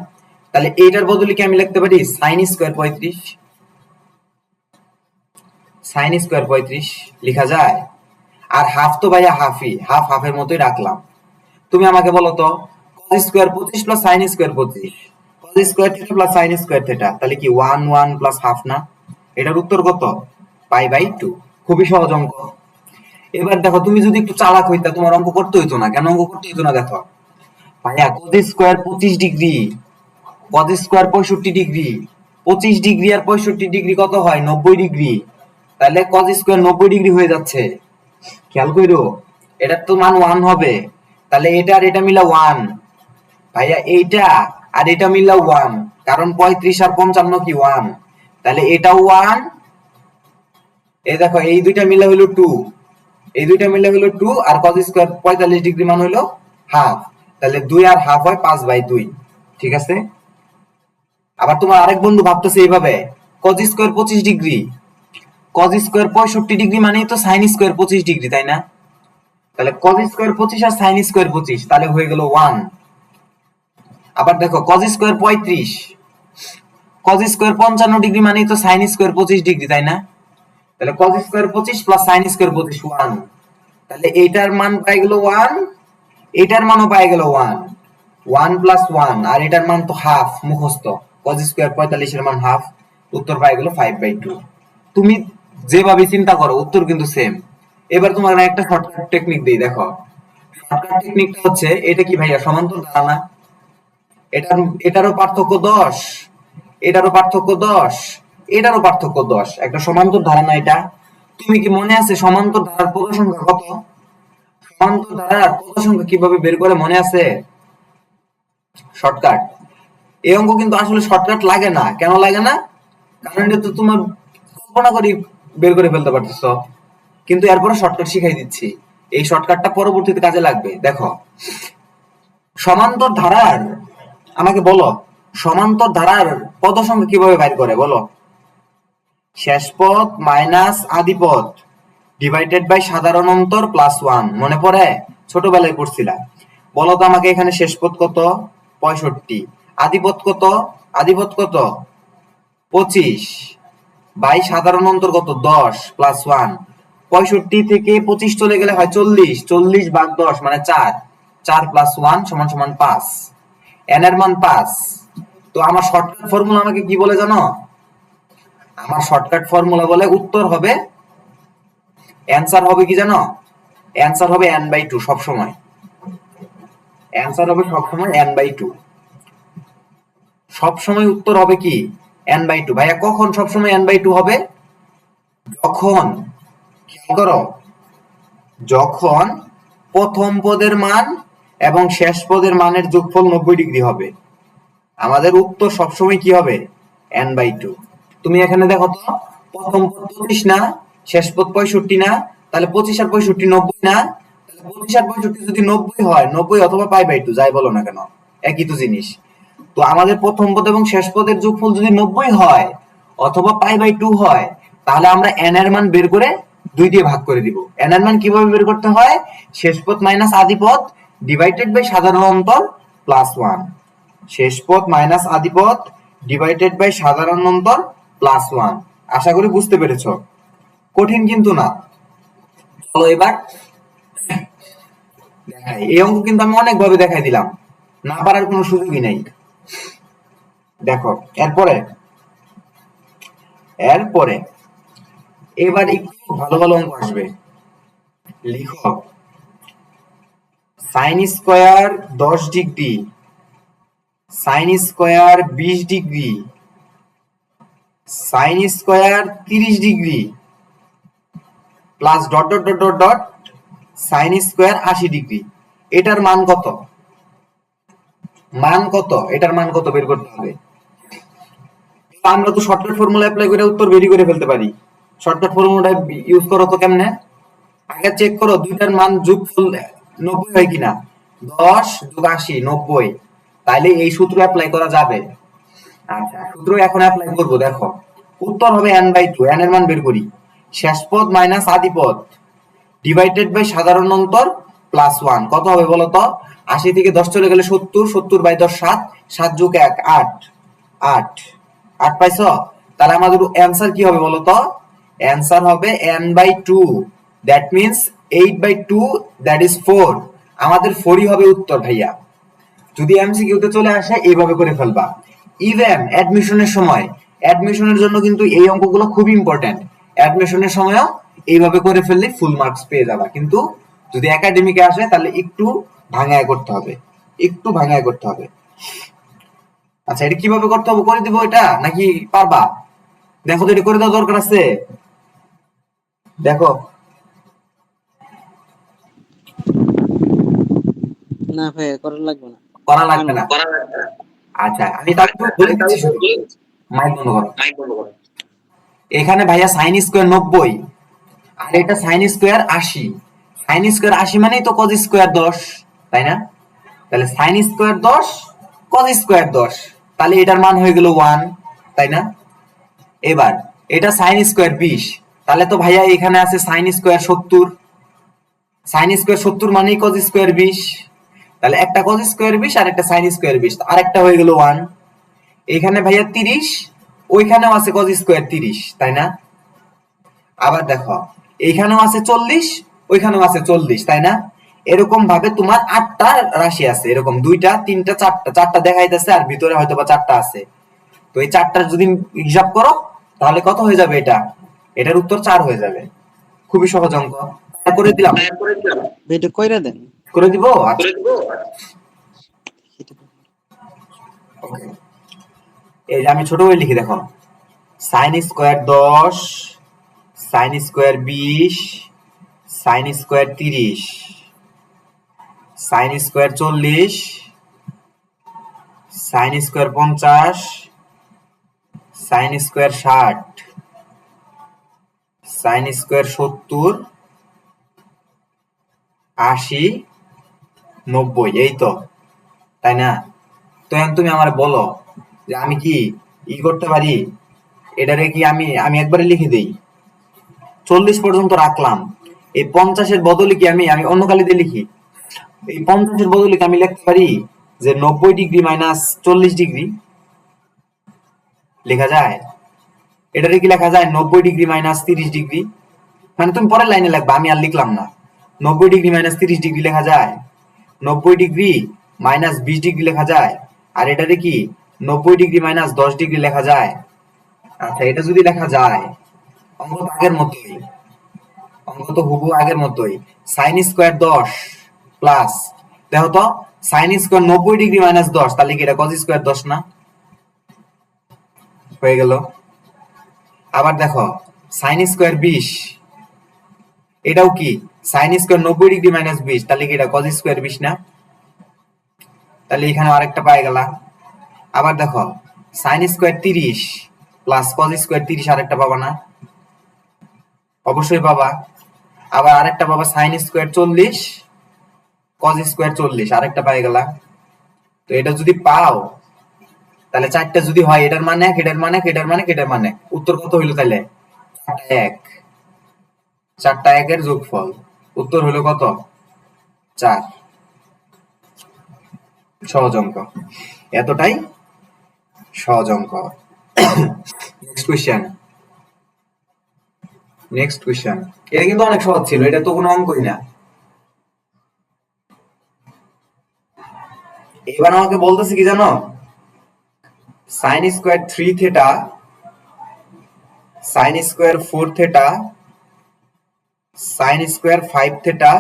তাহলে এইটার বদলে কি আমি লিখতে পারি sin স্কয়ার 35? sin স্কয়ার 35 লেখা যায়। আর হাফ তো ভাইয়া হাফই, হাফ হাফের মতোই রাখলাম। তুমি আমাকে বলো তো, cos square 25 plus sin square 25, cos cos square theta plus sin square theta, তাহলে কি 1 1 প্লাস হাফ না? এটার উত্তর কত? Pi by 2। খুবই সহজ অঙ্ক। এবার দেখো, তুমি যদি একটু চালাক হইতা তোমার অঙ্ক করতে হইতো না। কেন অঙ্ক করতে হইতো না দেখো ভাইয়া, cos square 25 degree, cos square 65 degree, 25 degree আর 65 ডিগ্রি কত হয়? 90 ডিগ্রি। তাহলে cos স্কয়ার 90 ডিগ্রি হয়ে যাচ্ছে। খেয়াল কইরো, এটার তো মান 1 হবে। তাহলে এটা আর এটা মিলা 1 ভাইয়া, এইটা আর এটা মিলা 1, কারণ 35 আর 55 কি 1। তাহলে এটাও 1। এই দেখো, এই দুইটা মিলা হলো 2, এই দুইটা মিলে হলো 2, আর cos স্কয়ার 45 ডিগ্রি মান হলো হাফ। তাহলে 2 আর হাফ হয় 5/2। ঠিক আছে। আবার তোমার আরেক বন্ধু ভাবতেছে এইভাবে, cos square 25 degree, cos square 65 degree মানেই তো sin স্কয়ার 25 ডিগ্রি, তাই না? তাহলে cos স্কয়ার 25 আর sin স্কয়ার 25, তাহলে হয়ে গেল 1। আবার দেখো, cos square 35, cos square 55 degree মানেই তো sin স্কয়ার 25 ডিগ্রি, তাই না? তাহলে cos square 25 plus sin square 25 1। তাহলে এইটার মান পাই গেল 1, এটার মানও পাই গেল 1, 1 প্লাস 1, আর এটার মান তো হাফ মুখস্থ। cos স্কয়ার 45 এর মান হাফ, উত্তর পাই গেল 5/2। তুমি যেভাবে চিন্তা করো উত্তর কিন্তু সেম। এবার তোমার একটা শর্টকাট টেকনিক দেই, দেখো। শর্টকাট টেকনিকটা হচ্ছে, এটা কি ভাইয়া সমান্তর ধারা না? এটারও পার্থক্য 10, এটারও পার্থক্য 10, এটারও পার্থক্য 10। একটা সমান্তর ধারা না এটা? তুমি কি মনে আছে সমান্তর ধারার পদ সংখ্যা কত? সমান্তর ধারার পদ সংখ্যা কিভাবে বের করে মনে আছে? শর্টকাট। এই অঙ্ক কিন্তু আসলে শর্টকাট লাগে না। কেন লাগে না? কারণ এটা তো তোমার কল্পনা করে বের করে ফেলতে পারতেছো। কিন্তু এরপরে শর্টকাট শিখাই দিচ্ছি, এই শর্টকাটটা পরবর্তীতে কাজে লাগবে। দেখো, সমান্তর ধারার, আমাকে বলো, সমান্তর ধারার পদ সংখ্যা কিভাবে বাইর করে বলো? শেষ পদ মাইনাস আদি পদ ডিভাইডেড বাই সাধারণ অন্তর প্লাস 1। মনে পড়ে? ছোটবেলায় পড়ছিলাম। বলো তো আমাকে, এখানে শেষ পদ কত? 65। আদি পদ কত? আদি পদ কত? 25 বাই সাধারণ অন্তর কত? 10 প্লাস 1। 65 থেকে 25 চলে গেলে হয় 40, 40 ভাগ 10 মানে 4, 4 প্লাস 1 সমান সমান 5। n এর মান 5। তো আমার শর্টকাট ফর্মুলা আমাকে কি বলে জানো? আমার শর্টকাট ফর্মুলা বলে উত্তর হবে, অ্যান্সার হবে কি জানো? অ্যান্সার হবে n/2 সব সময়। অ্যান্সার হবে সব সময় n/2। সব সময় উত্তর হবে কি? n/2। ভাইয়া কখন সব সময় n/2 হবে? যখন, খেয়াল করো, যখন প্রথম পদের মান এবং শেষ পদের মানের যোগফল 90 ডিগ্রি হবে। আমাদের উত্তর সবসময় কি হবে? n/2। তুমি এখানে দেখো তো, প্রথম পদ 25 না, শেষ পদ 65 না, তাহলে 25 আর 65 90 না? তাহলে 25 আর 65 যদি 90 হয়, 90 অথবা π/2 যাই বলো না কেন, একই তো জিনিস। তো আমাদের প্রথম পদ এবং শেষ পদের যোগফল যদি 90 হয় অথবা π/2 হয়, তাহলে আমরা n এর মান বের করে 2 দিয়ে ভাগ করে দিব। n এর মান কিভাবে বের করতে হয়? শেষ পদ মাইনাস আদি পদ ডিভাইডেড বাই সাধারণ অন্তর প্লাস 1। শেষ পদ মাইনাস আদি পদ ডিভাইডেড বাই সাধারণ অন্তর প্লাস 1। আশা করি বুঝতে পেরেছো। কঠিন কিন্তু না। চলো এবার দেখাই। এই অঙ্ক কিন্তু আমি অনেক ভাবে দেখাই দিলাম, না পারার কোনো সুযোগই নাই। দেখো, এরপরে এরপরে এবার একটু ভালো ভালো অঙ্ক আসবে। লিখো, sine square 10 degree, sine square 20 degree, sine square 30 degree plus dot dot dot dot dot sine square 80 degree. এটার মান কত? মান কত? এটার মান কত বের করতে হবে। আমরা তো শর্টকাট ফর্মুলা অ্যাপ্লাই করে উত্তর বের করে ফেলতে পারি। শর্টকাট ফর্মুলাটা ইউজ করো তো কেমনে? আগে চেক করো দুইটার মান যোগফল 90 হয় কিনা। 10 যোগ 80 90, তাইলে এই সূত্র অ্যাপ্লাই করা যাবে। আচ্ছা, সূত্র এখন অ্যাপ্লাই করব। দেখো, উত্তর হবে n/2। n এর মান বের করি। শেষ পদ মাইনাস আদি পদ ডিভাইডেড বাই সাধারণ অন্তর প্লাস 1 কত হবে বলো তো? 80 থেকে 10 চলে গেলে 70, 70 বাই 10 7, 7 যোগ 1 8, 8 8 পাইছো? তাহলে আমাদের অ্যানসার কি হবে বলো তো? অ্যানসার হবে n/2, that means 8/2, that is 4। আমাদের 4ই হবে উত্তর ভাইয়া। যদি এমসিকিউ তে চলে আসে এইভাবে করে ফেলবা। ইভেন অ্যাডমিশনের জন্য কিন্তু এই অঙ্কগুলো খুব ইম্পর্টেন্ট। অ্যাডমিশনের সময়ও এইভাবে করে ফেললে ফুল মার্কস পেয়ে যাবা, কিন্তু যদি একাডেমিকে আসে তাহলে একটু ভাঙায় করতে হবে, একটু ভাঙায় করতে হবে। আচ্ছা, এটা কিভাবে করতে হবে করে দিব এটা, নাকি পারবা? দেখো তো, এটা করে দেওয়া দরকার আছে, দেখো। না ভাই করা লাগবে না। করা লাগবে না? আচ্ছা, আমি তাহলে বলে দিচ্ছি, শুধু মাইক বন্ধ করো। এখানে ভাইয়া সাইন স্কোয়ার 90, আর এটা সাইন স্কোয়ার 80। সাইন স্কোয়ার 80 মানেই তো কজ স্কোয়ার 10, তাই না? তাহলে সাইন স্কোয়ার 10, কজ স্কোয়ার 10, তাহলে এটার মান হয়ে গেল 1, তাই না? এবার এটা সাইন স্কোয়ার 20, তাহলে তো ভাইয়া এখানে আছে সাইন স্কোয়ার 70। সাইন স্কোয়ার 70 মানেই কজ স্কোয়ার 20, তাহলে একটা কজ স্কোয়ার 20 আর একটা সাইন স্কোয়ার 20, আর একটা হয়ে গেল 1। এখানে ভাইয়া 30, ওইখানেও আছে কজ স্কোয়ার 30, তাই না? আবার দেখো, এইখানেও আছে 40, ওইখানেও আছে 40, তাই না? এরকম ভাবে তোমার 8টা রাশি আছে, এরকম 2টা 3টা 4টা দেখাইতেছে, আর ভিতরে হয়তো বা 4টা আছে। তো এই 4টা যদি হিসাব করো তাহলে কত হয়ে যাবে? এটার উত্তর 4 হয়ে যাবে। খুবই সহজ অঙ্ক, করে দিলাম। এটা কইরা দেন। করে দিব? আচ্ছা, ওকে। এই যে আমি ছোট করে লিখি, দেখো, sine square 10, sine square 20, sine square 30, sine square 40, sine square 50, sine square 60, sine square 70, 80, 90, এই তো, তাই না? তো এখন তুমি আমার বলো যে আমি কি করতে পারি? এটারে কি আমি একবারে লিখে দেই, 40 পর্যন্ত রাখলাম। এই 50-এর বদলে কি আমি অন্য কালি দিয়ে লিখি? এই 50-এর বদলে কি আমি লিখতে পারি যে 90 ডিগ্রি মাইনাস 40 ডিগ্রি? লেখা যায়? এটারে কি লেখা যায় 90 ডিগ্রি মাইনাস 30 ডিগ্রি? মানে তুমি পরের লাইনে লিখবা, আমি আর লিখলাম না। 90 ডিগ্রি মাইনাস 30 ডিগ্রি লেখা যায়, 90 ডিগ্রি মাইনাস 20 ডিগ্রি লেখা যায়, আর এটারে কি 90 ডিগ্রি মাইনাস 10 ডিগ্রি লেখা যায়? আচ্ছা, এটা যদি লেখা যায়, অঙ্ক তো আগের মতোই, অঙ্ক তো হুবহু আগের মতোই। সাইন স্কোয়ার 10 প্লাস, দেখো তো, সাইন স্কোয়ার 90 ডিগ্রি মাইনাস 10, তাহলে কি এটা কজ স্কোয়ার 10 না? হয়ে গেল। আবার দেখো, সাইন স্কোয়ার 20, এটাও কি সাইন স্কোয়ার 90 ডিগ্রি মাইনাস 20, তাহলে কি এটা কজ স্কোয়ার 20 না? তাহলে এখানে আরেকটা পাই গেলা। আবার দেখো, sine square 30 plus cos square 30, আরেকটা পাবা না? অবশ্যই পাবা। আবার আরেকটা পাবা সাইন স্কোয়ার 40 কজ স্কোয়ার 40, আরেকটা পাই গেলা। তো এটা যদি পাও, তাহলে 4টা যদি হয়, এটার মানে এক, এটার মানে এক, এটার মানে এক, এটার মানে এক, উত্তর কত হইলো তাহলে? 4টা 1, 4টা 1-এর যোগফল, উত্তর হলো কত? 4। সহজ অঙ্ক, এতটাই সহজ অঙ্ক। Next question, next question. এটা কিন্তু অনেক সহজ ছিল, এটা তো কোনো অঙ্কই না। এবার আমাকে বলতেছে কি জানো, sine square 3 theta, sine square 4 theta, sine square 5 theta,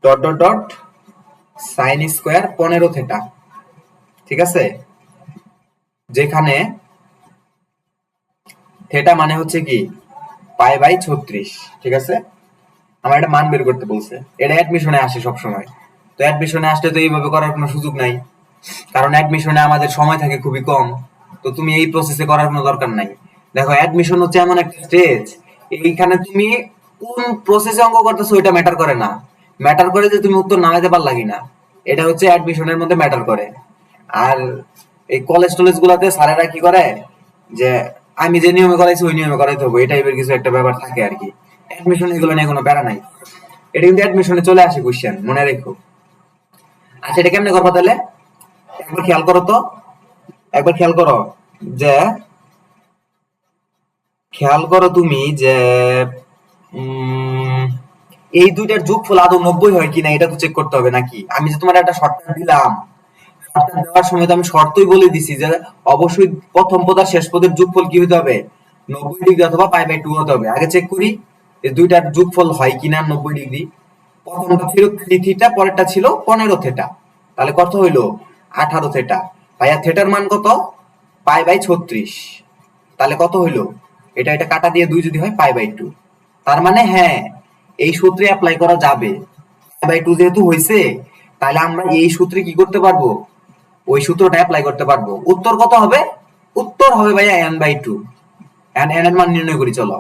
dot dot dot, sine square 15 theta. ঠিক আছে, যেখানে থেটা মানে হচ্ছে কি পাই বাই 36। ঠিক আছে, আমার এটা মান বের করতে বলছে, এটা অ্যাডমিশনে আসে সব সময়। তো অ্যাডমিশনে আসলে তো এইভাবে করার কোনো সুযোগ নাই, কারণ অ্যাডমিশনে আমাদের সময় থাকে খুবই কম। তো তুমি এই প্রসেসে করার কোনো দরকার নাই। দেখো, অ্যাডমিশন হচ্ছে এমন একটা স্টেজ, এইখানে তুমি কোন প্রসেসে অঙ্ক করতেছো ওইটা ম্যাটার করে না, ম্যাটার করে যে তুমি উত্তর নামাইতে পারলা কিনা, এটা হচ্ছে অ্যাডমিশনের মধ্যে ম্যাটার করে। আর এই কলেজ টলেজ গুলাতে স্যারেরা কি করে যে আমি যে নিয়মে করাইছি ওই নিয়মে করাইতে হবে, এই টাইপের কিছু একটা ব্যাপার থাকে আর কি। অ্যাডমিশন এগুলো নিয়ে কোনো প্যারা নাই, এটা কিন্তু অ্যাডমিশনে চলে আসে কোশ্চেন, মনে রেখো। আচ্ছা, এটা কেমনে করবো তাহলে? একবার খেয়াল করো তো, একবার খেয়াল করো যে, খেয়াল করো তুমি যে এই দুইটার যোগফল আদৌ 90 হয় কিনা, এটা তো চেক করতে হবে নাকি। আমি যে তোমার একটা শর্টকাট দিলাম, শর্টকাট দেওয়ার সময় তো আমি শর্তই বলে দিছি যে অবশ্যই প্রথম পদ আর শেষ পদের যোগফল কি হতে হবে, 90 ডিগ্রি অথবা π/2 হতে হবে। আগে চেক করি এই দুইটার যোগফল হয় কিনা 90 ডিগ্রি। প্রথমটা ছিল 3 থিটা, পরেরটা ছিল 15 থিটা, তাহলে কত হইলো 18 থিটা। ভাইয়া থিটার মান কত, π/36, তাহলে কত হইলো, এটা কাটা দিয়ে 2 যদি হয় π/2। তার মানে হ্যাঁ, এই সূত্রে অ্যাপ্লাই করা যাবে। π/2 যেহেতু হইছে, তাহলে আমরা এই সূত্রে কি করতে পারবো, ওই সূত্রটা অ্যাপ্লাই করতে পারবো। উত্তর কত হবে, উত্তর হবে ভাইয়া n/2। n এর মান নির্ণয় করি, চলো।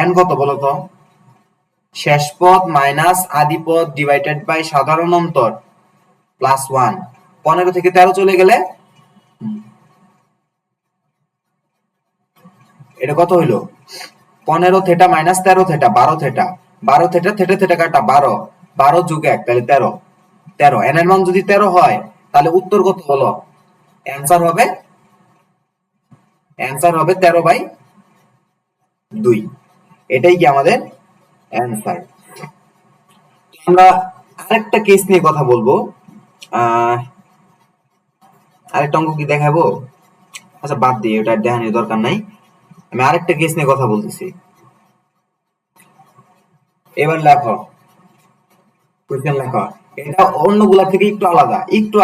n কত বলো তো, শেষ পদ মাইনাস আদি পদ ডিভাইডেড বাই সাধারণ অন্তর প্লাস 1। 15 থেকে 13 চলে গেলে এটা কত হইলো, 15 theta minus 13 theta, 12 theta. 12 theta, theta theta কাটা 12, 12 যোগ 1 তাহলে 13। 13 n এর মান যদি 13 হয়, তাহলে উত্তর কত হলো, অ্যানসার হবে 13/2। এটাই কি আমাদের অ্যানসার। আমরা আরেকটা কেস নিয়ে কথা বলবো। আরেকটা অঙ্ক কি দেখাবো, আচ্ছা বাদ দিই, এটা দেখানোর দরকার নাই। আমি আরেকটা কেস নিয়ে কথা বলতেছি। এবার লেখো, কোশ্চেন লেখো। এটা অন্যগুলা থেকে একটু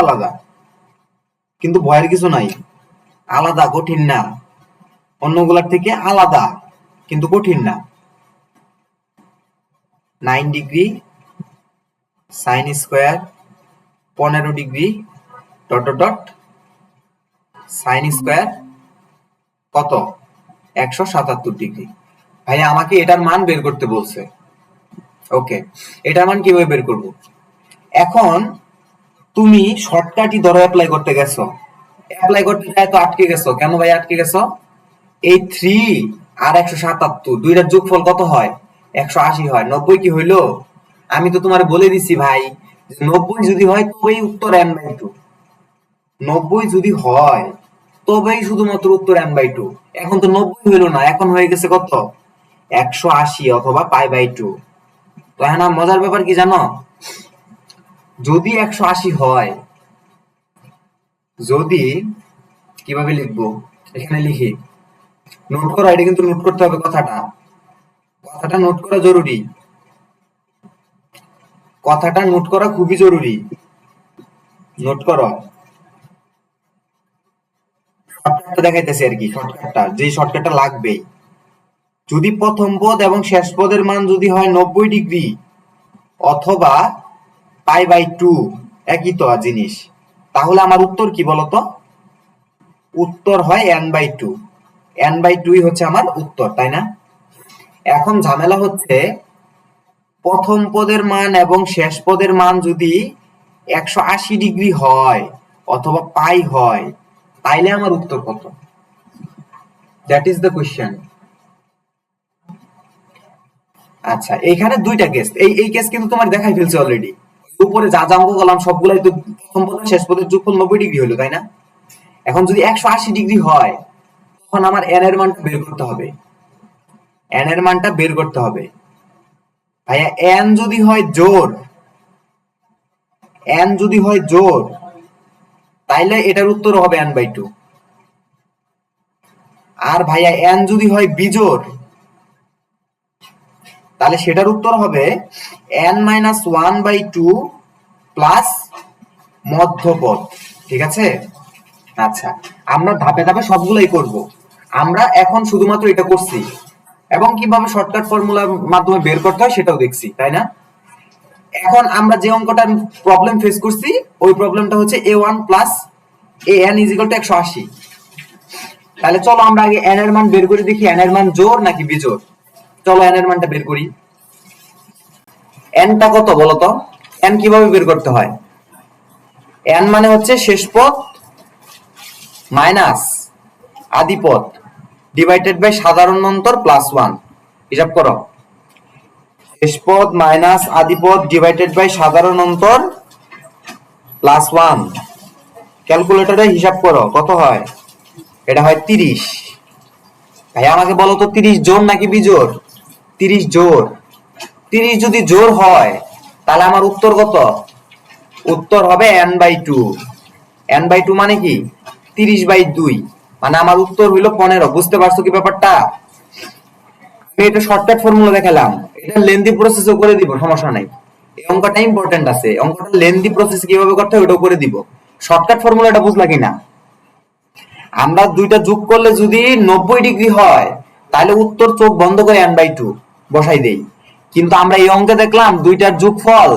আলাদা, কিন্তু ভয়ের কিছু নাই। আলাদা, কঠিন না। অন্যগুলার থেকে আলাদা কিন্তু কঠিন না। 9 degree sine square 15 degree dot dot dot sine square কত 177 ডিগ্রি। ভাই আমাকে এটার মান বের করতে বলছে। ওকে, এটার মান কিভাবে বের করব? এখন তুমি শর্টকাটই ধরো অ্যাপ্লাই করতে গেছো, অ্যাপ্লাই করতে যায় তো আটকে গেছো। কেন ভাই আটকে গেছো? এই 3 আর 177 দুইটার যোগফল কত হয়, 180 হয়। 90 কি হইলো? আমি তো তোমার বলে দিছি ভাই, 90 যদি হয় তবেই উত্তর n/2। 90 যদি হয় তবেই শুধুমাত্র উত্তর n/2। এখন তো 90 হইলো না, এখন হয়ে গেছে কত, 180 অথবা π/2। তো হ্যাঁ, মজার ব্যাপার কি জানো, যদি 180 হয়, যদি, কিভাবে লিখবো, এখানে লিখি, নোট করো, এটা কিন্তু নোট করতে হবে, কথাটা নোট করা জরুরি, কথাটা নোট করা খুবই জরুরি। নোট করো, শর্টকাটটা দেখাইতেছি আর কি, শর্টকাটটা, যে শর্টকাটটা লাগবেই। যদি প্রথম পদ এবং শেষ পদের মান যদি হয় 90 ডিগ্রি অথবা π/2, একই তো জিনিস, তাহলে আমার উত্তর কি বলতো, উত্তর হয় n/2। n/2 হচ্ছে আমার উত্তর, তাই না? এখন ঝামেলা হচ্ছে, প্রথম পদের মান এবং শেষ পদের মান যদি 180 ডিগ্রি হয় অথবা পাই হয়, তাইলে আমার উত্তর কত? That is the question. আচ্ছা, এইখানে দুইটা কেস, এই কেস কিন্তু তোমার দেখাই ফেলছে অলরেডি। উপরে যা যা অঙ্ক করলাম সবগুলাই তো প্রথম পদ শেষ পদের যোগফল 90 ডিগ্রি হলো, তাই না? এখন যদি 180 ডিগ্রি হয়, তখন আমার n এর মানটা বের করতে হবে। n এর মানটা বের করতে হবে। ভাইয়া n যদি হয় জোর, n যদি হয় জোর, তাইলে এটার উত্তর হবে n/2। আর ভাইয়া n যদি হয় বিজোড়, তাহলে সেটার উত্তর হবে n-1/2 প্লাস মধ্যপদ। ঠিক আছে? আচ্ছা, আমরা ধাপে ধাপে সবগুলাই করব। আমরা এখন শুধুমাত্র এটা করছি এবং কিভাবে শর্টকাট ফর্মুলার মাধ্যমে বের করতে হয় সেটাও দেখছি, তাই না? এখন আমরা যে অঙ্কটার প্রবলেম ফেস করছি, ওই প্রবলেমটা হচ্ছে a1 প্লাস an = 180। তাহলে চলো আমরা আগে n এর মান বের করে দেখি, n এর মান জোড় নাকি বিজোড়। চলো n এর মানটা বের করি। n টা কত বলো তো, n কিভাবে বের করতে হয়? n মানে হচ্ছে শেষ পদ মাইনাস আদি পদ ডিভাইডেড বাই সাধারণ অন্তর প্লাস 1। হিসাব করো, শেষ পদ মাইনাস আদি পদ ডিভাইডেড বাই সাধারণ অন্তর প্লাস 1। ক্যালকুলেটরে হিসাব করো কত হয়, এটা হয় 30। ভাই আমাকে বলো তো 30 জোড় নাকি বিজোড়? 30 জোড়। 30 যদি জোড় হয়, তাহলে আমার উত্তর কত? উত্তর হবে n/2। n/2 মানে কি 30/2, মানে আমার উত্তর হইলো 15। বুঝতে পারছো কি ব্যাপারটা? আমি এটা শর্টকাট ফর্মুলা দেখালাম, এটা লেন্দি প্রসেসও করে দিব, সমস্যা নাই। এই অঙ্কটা ইম্পর্টেন্ট আছে, অঙ্কটা লেন্দি প্রসেস কিভাবে করতে হয় ওটাও করে দিব। শর্টকাট ফর্মুলাটা বুঝলা কিনা? আমরা দুইটা যোগ করলে যদি 90 ডিগ্রি হয় তাহলে উত্তর চোখ বন্ধ করে n/2 বসাই দেই। কিন্তু আমরা এই অঙ্কে দেখলাম দুইটার যোগফল,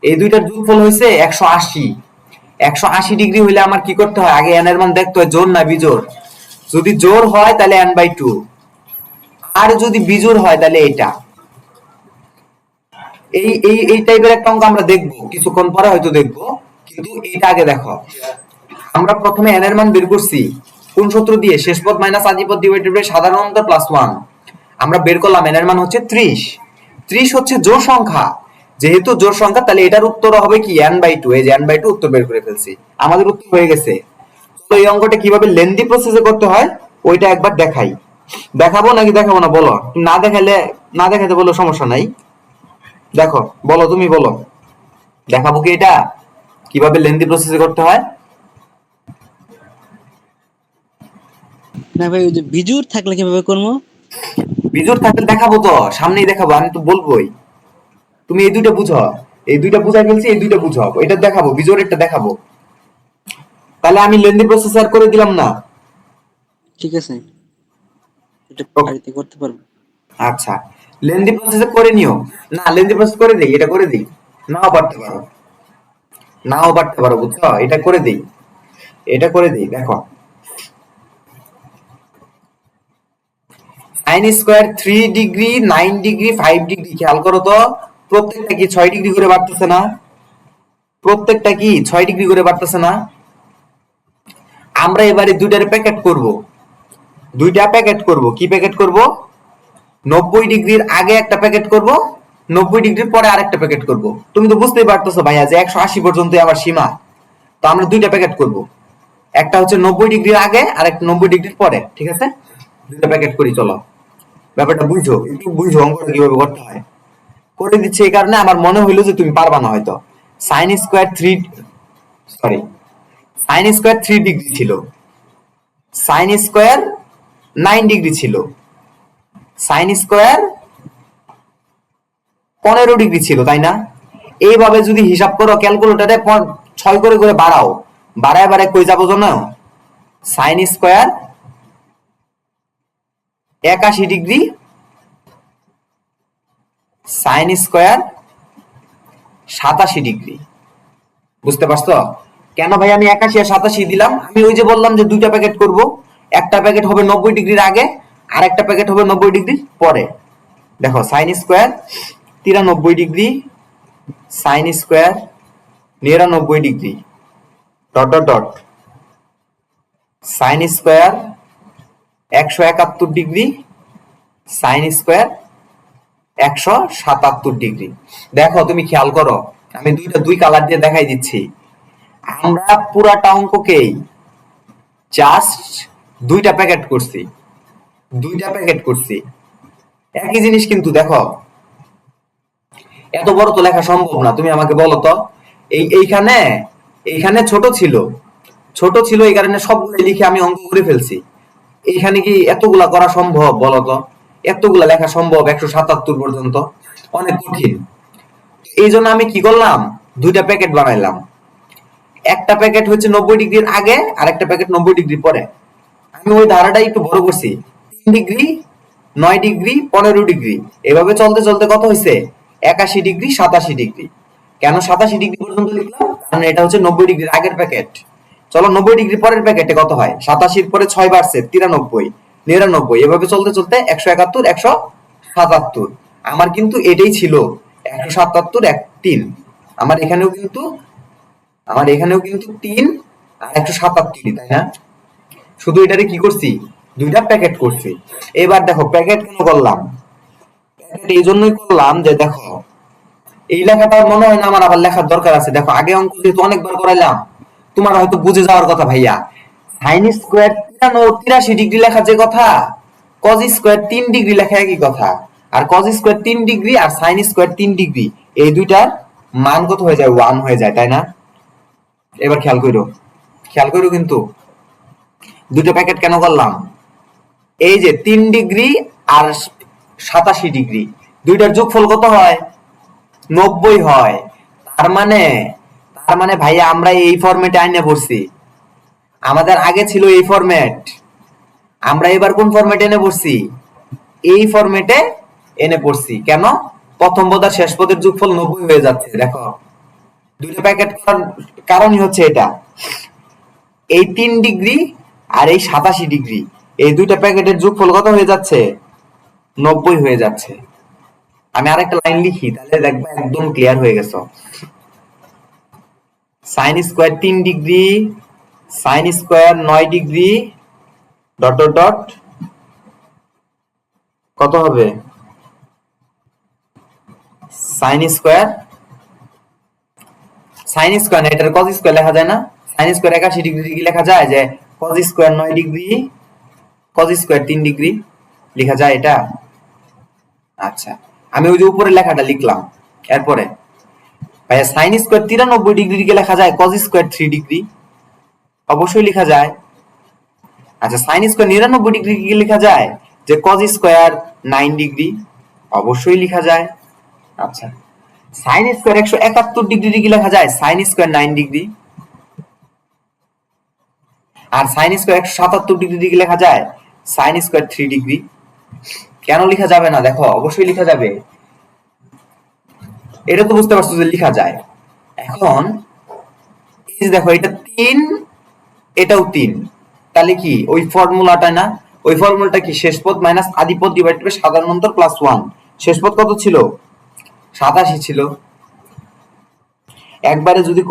এই দুইটার যোগফল হয়েছে 180। 180 ডিগ্রি হইলে আমার কি করতে হয়, আগে n এর মান দেখতে হয় জোড় না বিজোড়। যদি জোড় হয় তাহলে n/2, আর যদি বিজোড় হয় তাহলে এটা। এই এই এই টাইপের একটা অঙ্ক আমরা দেখবো কিছুক্ষণ পরে, হয়তো দেখবো, কিন্তু এইটা আগে দেখো। আমরা প্রথমে n এর মান বের করছি কোন সূত্র দিয়ে, শেষ পদ মাইনাস আদি পদ ডিভাইডেড বাই সাধারণ অন্তর প্লাস 1। আমরা বের করলাম n এর মান হচ্ছে 30। 30 হচ্ছে জোড় সংখ্যা, যেহেতু জোড় সংখ্যা তাহলে এটার উত্তর হবে কি n/2। এই যে n/2 উত্তর বের করে ফেলছি, আমাদের উত্তর হয়ে গেছে। তো এই অঙ্কটা কিভাবে লেন্দি প্রসেসে করতে হয় ওইটা একবার দেখাই। দেখাবো নাকি দেখাবো না বলো? না দেখাইলে, না দেখাইতে বলো, সমস্যা নাই। দেখো, বলো, তুমি বলো, দেখাবো কি এটা কিভাবে লেন্দি প্রসেসে করতে হয়? না ভাই, ওই যে বিজুর থাকলে কিভাবে করবো? বিজোড় থাকলে দেখাবো তো, সামনেই দেখাবো, আমি তো বলবোই। তুমি এই দুইটা বুঝো, এই দুইটা বুঝাই ফেলছি, এই দুইটা বুঝো, এটা দেখাবো, বিজোড়েরটা দেখাবো। তাহলে আমি লেন্দি প্রসেস আর করে দিলাম না? ঠিক আছে, এটা বাড়িতে করতে পারবো। আচ্ছা, লেন্দি প্রসেসে করে নিও। না, লেন্দি প্রসেস করে দেই, এটা করে দেই। নাও পারতে পারো, নাও পারতে পারো, বুঝছো? এটা করে দেই, এটা করে দেই। দেখো, sin square 3 degree, 9 degree, 5 degree, খেয়াল করো তো, প্রত্যেকটা কি 6 ডিগ্রি করে বাড়তেছে না? প্রত্যেকটা কি 6 ডিগ্রি করে বাড়তেছে না? আমরা এবারে দুইটার প্যাকেট করব, দুইটা প্যাকেট করব। কি প্যাকেট করব? 90 ডিগ্রির আগে একটা প্যাকেট করব, 90 ডিগ্রির পরে আরেকটা প্যাকেট করব। তুমি তো বুঝতেই পারতেছো ভাইয়া যে 180 পর্যন্ত আমার সীমা। তো আমরা দুইটা প্যাকেট করব, একটা হচ্ছে 90 ডিগ্রির আগে আর একটা 90 ডিগ্রির পরে। ঠিক আছে, দুইটা প্যাকেট করি, চলো। ব্যাপারটা বুঝো, একটু বুঝো অঙ্কটা কিভাবে করতে হয়। করে দিচ্ছে এই কারণে আমার মনে হইলো যে তুমি পারবা না হয়তো। সাইন স্কোয়ার 3 ডিগ্রি ছিল, সাইন স্কোয়ার 9 ডিগ্রি ছিল, সাইন স্কোয়ার 15 ডিগ্রি ছিল, তাই না? এইভাবে যদি হিসাব করো ক্যালকুলেটরে 6 করে করে বাড়াও, বাড়ায় বাড়ায় কই যাবো জানো? Sine square 81 degree, sine square 87 degree. বুঝতে পারছো কেন ভাই আমি 81 আর 87 দিলাম? আমি ওই যে বললাম যে দুইটা প্যাকেট করব, একটা প্যাকেট হবে 90 ডিগ্রির আগে আর একটা প্যাকেট হবে 90 ডিগ্রির পরে। দেখো, sine square 93 degree, sine square 99 degree, dot dot dot, sine square 171 degree, sine square 177 degree. দেখো, তুমি খেয়াল করো, আমি দুই কালার দিয়ে দেখাই দিচ্ছি। আমরা পুরাটা অঙ্ককেই জাস্ট দুইটা প্যাকেট করছি, দুইটা প্যাকেট করছি, একই জিনিস। কিন্তু দেখো, এত বড় তো লেখা সম্ভব না, তুমি আমাকে বলো তো। এইখানে এইখানে ছোট ছিল, ছোট ছিল, এই কারণে সবগুলো লিখে আমি অঙ্ক করে ফেলছি। এইখানে কি এতগুলা করা সম্ভব বলো তো? এতগুলা লেখা সম্ভব 177 পর্যন্ত? অনেক কঠিন। এই জন্য আমি কি করলাম, দুইটা প্যাকেট বানাইলাম। একটা প্যাকেট হচ্ছে 90 ডিগ্রির আগে আর একটা প্যাকেট 90 ডিগ্রি পরে। আমি ওই ধারাটা একটু বড় করছি, 3 ডিগ্রি, 9 ডিগ্রি, 15 ডিগ্রি, এভাবে চলতে চলতে কত হয়েছে, 81 ডিগ্রি, 87 ডিগ্রি। কেন 87 ডিগ্রি পর্যন্ত লিখলাম? কারণ এটা হচ্ছে 90 ডিগ্রির আগের প্যাকেট। চলো, 90 ডিগ্রি পরের প্যাকেটে কত হয়, 87 পরে 6 বাড়ছে 93, 99, এভাবে চলতে চলতে 171, 177। আমার কিন্তু এটাই ছিল 177, 3। আমার এখানেও কিন্তু, আমার এখানেও কিন্তু 3 আর 177, তাই না? শুধু এটারে কি করছি, দুইটা প্যাকেট করছি। এবার দেখো, প্যাকেট কেন করলাম? প্যাকেট এই জন্যই করলাম যে দেখো, এই লেখাটা মনে হয় না আমার আবার লেখার দরকার আছে। দেখো, আগে অঙ্ক যেহেতু অনেকবার করাইলাম, তোমার হয়তো বুঝে যাওয়ার কথা ভাইয়া। সাইন স্কোয়ার 83 ডিগ্রি লেখা যে কথা, কজ স্কোয়ার 3 ডিগ্রি লেখা একই কথা। আর কজ স্কোয়ার 3 ডিগ্রি আর সাইন স্কোয়ার 3 ডিগ্রি, এই দুইটার মান কত হয়ে যায়, 1 হয়ে যায়, তাই না? এবার খেয়াল করো, খেয়াল করো কিন্তু দুটো প্যাকেট কেন করলাম, এই যে 3 ডিগ্রি আর 87 ডিগ্রি দুইটার যোগফল কত হয়, 90 হয়। তার মানে ভাইয়া আমরা এই ফরম্যাটে আইনে পড়ছি, আমাদের আগে ছিল এই ফরম্যাট, আমরা এবার কোন ফরম্যাটে এনে পড়ছি, এই ফরম্যাটে এনে পড়ছি। কেন, প্রথম পদ আর শেষ পদের যোগফল 90 হয়ে যাচ্ছে। দেখো দুইটা প্যাকেট করার কারণই হচ্ছে এটা, এই 3 ডিগ্রি আর এই 87 ডিগ্রি এই দুইটা প্যাকেটের যোগফল কত হয়ে যাচ্ছে, 90 হয়ে যাচ্ছে। আমি আরেকটা লাইন লিখি, তাহলে দেখবে একদম ক্লিয়ার হয়ে গেছে। Sine square 3 degree, sine square 9 degree, dot dot dot কত হবে, সাইন স্কোয়ার না, এটার কজ স্কোয়ার লেখা যায় না, সাইন স্কোয়ার 81 ডিগ্রি কি লেখা যায়, যে cos square 9 degree cos square 3 degree লেখা যায় এটা। আচ্ছা, আমি ওই যে উপরে লেখাটা লিখলাম। এরপরে ভাইয়া সাইন স্কোয়ার 93 ডিগ্রি কে লেখা যায় কজ স্কোয়ার 3 ডিগ্রি, অবশ্যই লেখা যায়। আচ্ছা, সাইন স্কোয়ার 99 ডিগ্রি কি লেখা যায়, যে কজ স্কোয়ার 9 ডিগ্রি, অবশ্যই লেখা যায়। আচ্ছা, সাইন স্কোয়ার 171 ডিগ্রি কি লেখা যায়, সাইন স্কোয়ার 9 ডিগ্রি। আর সাইন স্কোয়ার 177 ডিগ্রি কি লেখা যায়, সাইন স্কোয়ার 3 ডিগ্রি। কেন লেখা যাবে না, দেখো অবশ্যই লেখা যাবে, এটা তো বুঝতে পারছো যে লেখা যায়। এখন এই যে দেখো এটা 3, এটাও 3, তাহলে কি ওই ফর্মুলাটা না, ওই ফর্মুলাটা কি, শেষ পদ মাইনাস আদি পদ ডিভাইড বাই সাধারণ অন্তর প্লাস 1। শেষ পদ কত ছিল, 87 ছিল। একবারে যদি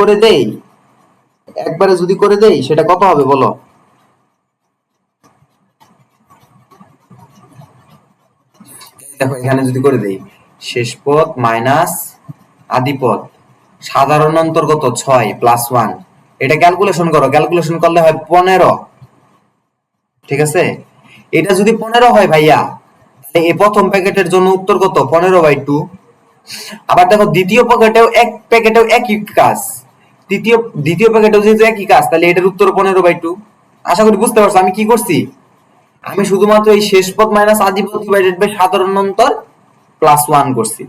করে দেই সেটা কত হবে বলো, দেখো এখানে যদি করে দেই শেষ পদ মাইনাস আদি পদ সাধারণ অন্তর কত 6 প্লাস 1, এটা ক্যালকুলেশন করো, ক্যালকুলেশন করলে হয় 15। ঠিক আছে, এটা যদি 15 হয় ভাইয়া, তাহলে এই প্রথম প্যাকেটের জন্য উত্তর কত, 15/2। আবার দেখো দ্বিতীয় প্যাকেটেও একই কাজ, দ্বিতীয় প্যাকেটেও যেহেতু একই কাজ, তাহলে এটার উত্তর 15/2। আশা করি বুঝতে পারছো আমি কি করছি, আমি শুধুমাত্র এই শেষ পদ মাইনাস আদি পদ ডিভাইডেড বাই সাধারণ অন্তর প্লাস 1 করছি।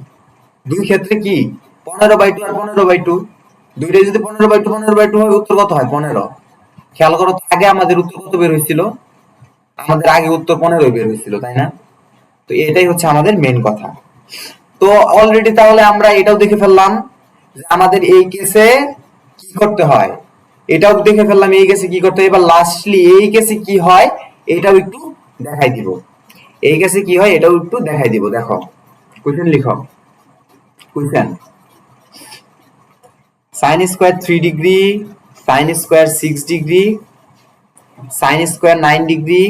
দুই ক্ষেত্রে কি 15/2 আর 15/2, দুইটাই যদি 15/2 হয় উত্তর কত হয়, 15। খেয়াল করো তো, আগে আমাদের উত্তর কত বের হয়েছিল, আমাদের আগে উত্তর 15 বের হয়েছিল, তাই না? তো এটাই হচ্ছে আমাদের মেন কথা। তো অলরেডি তাহলে আমরা এটাও দেখে ফেললাম যে আমাদের এই কেসে কি করতে হয়, এটাও দেখে ফেললাম এই কেসে কি করতে হয়। এবার লাস্টলি এই কেসে কি হয় এটাও একটু দেখাই দিব, এই কেসে কি হয় এটাও একটু দেখাই দিব। দেখো কোশ্চেন লিখো, question sine square 3 degree, sine square 6 degree, sine square 9 degree,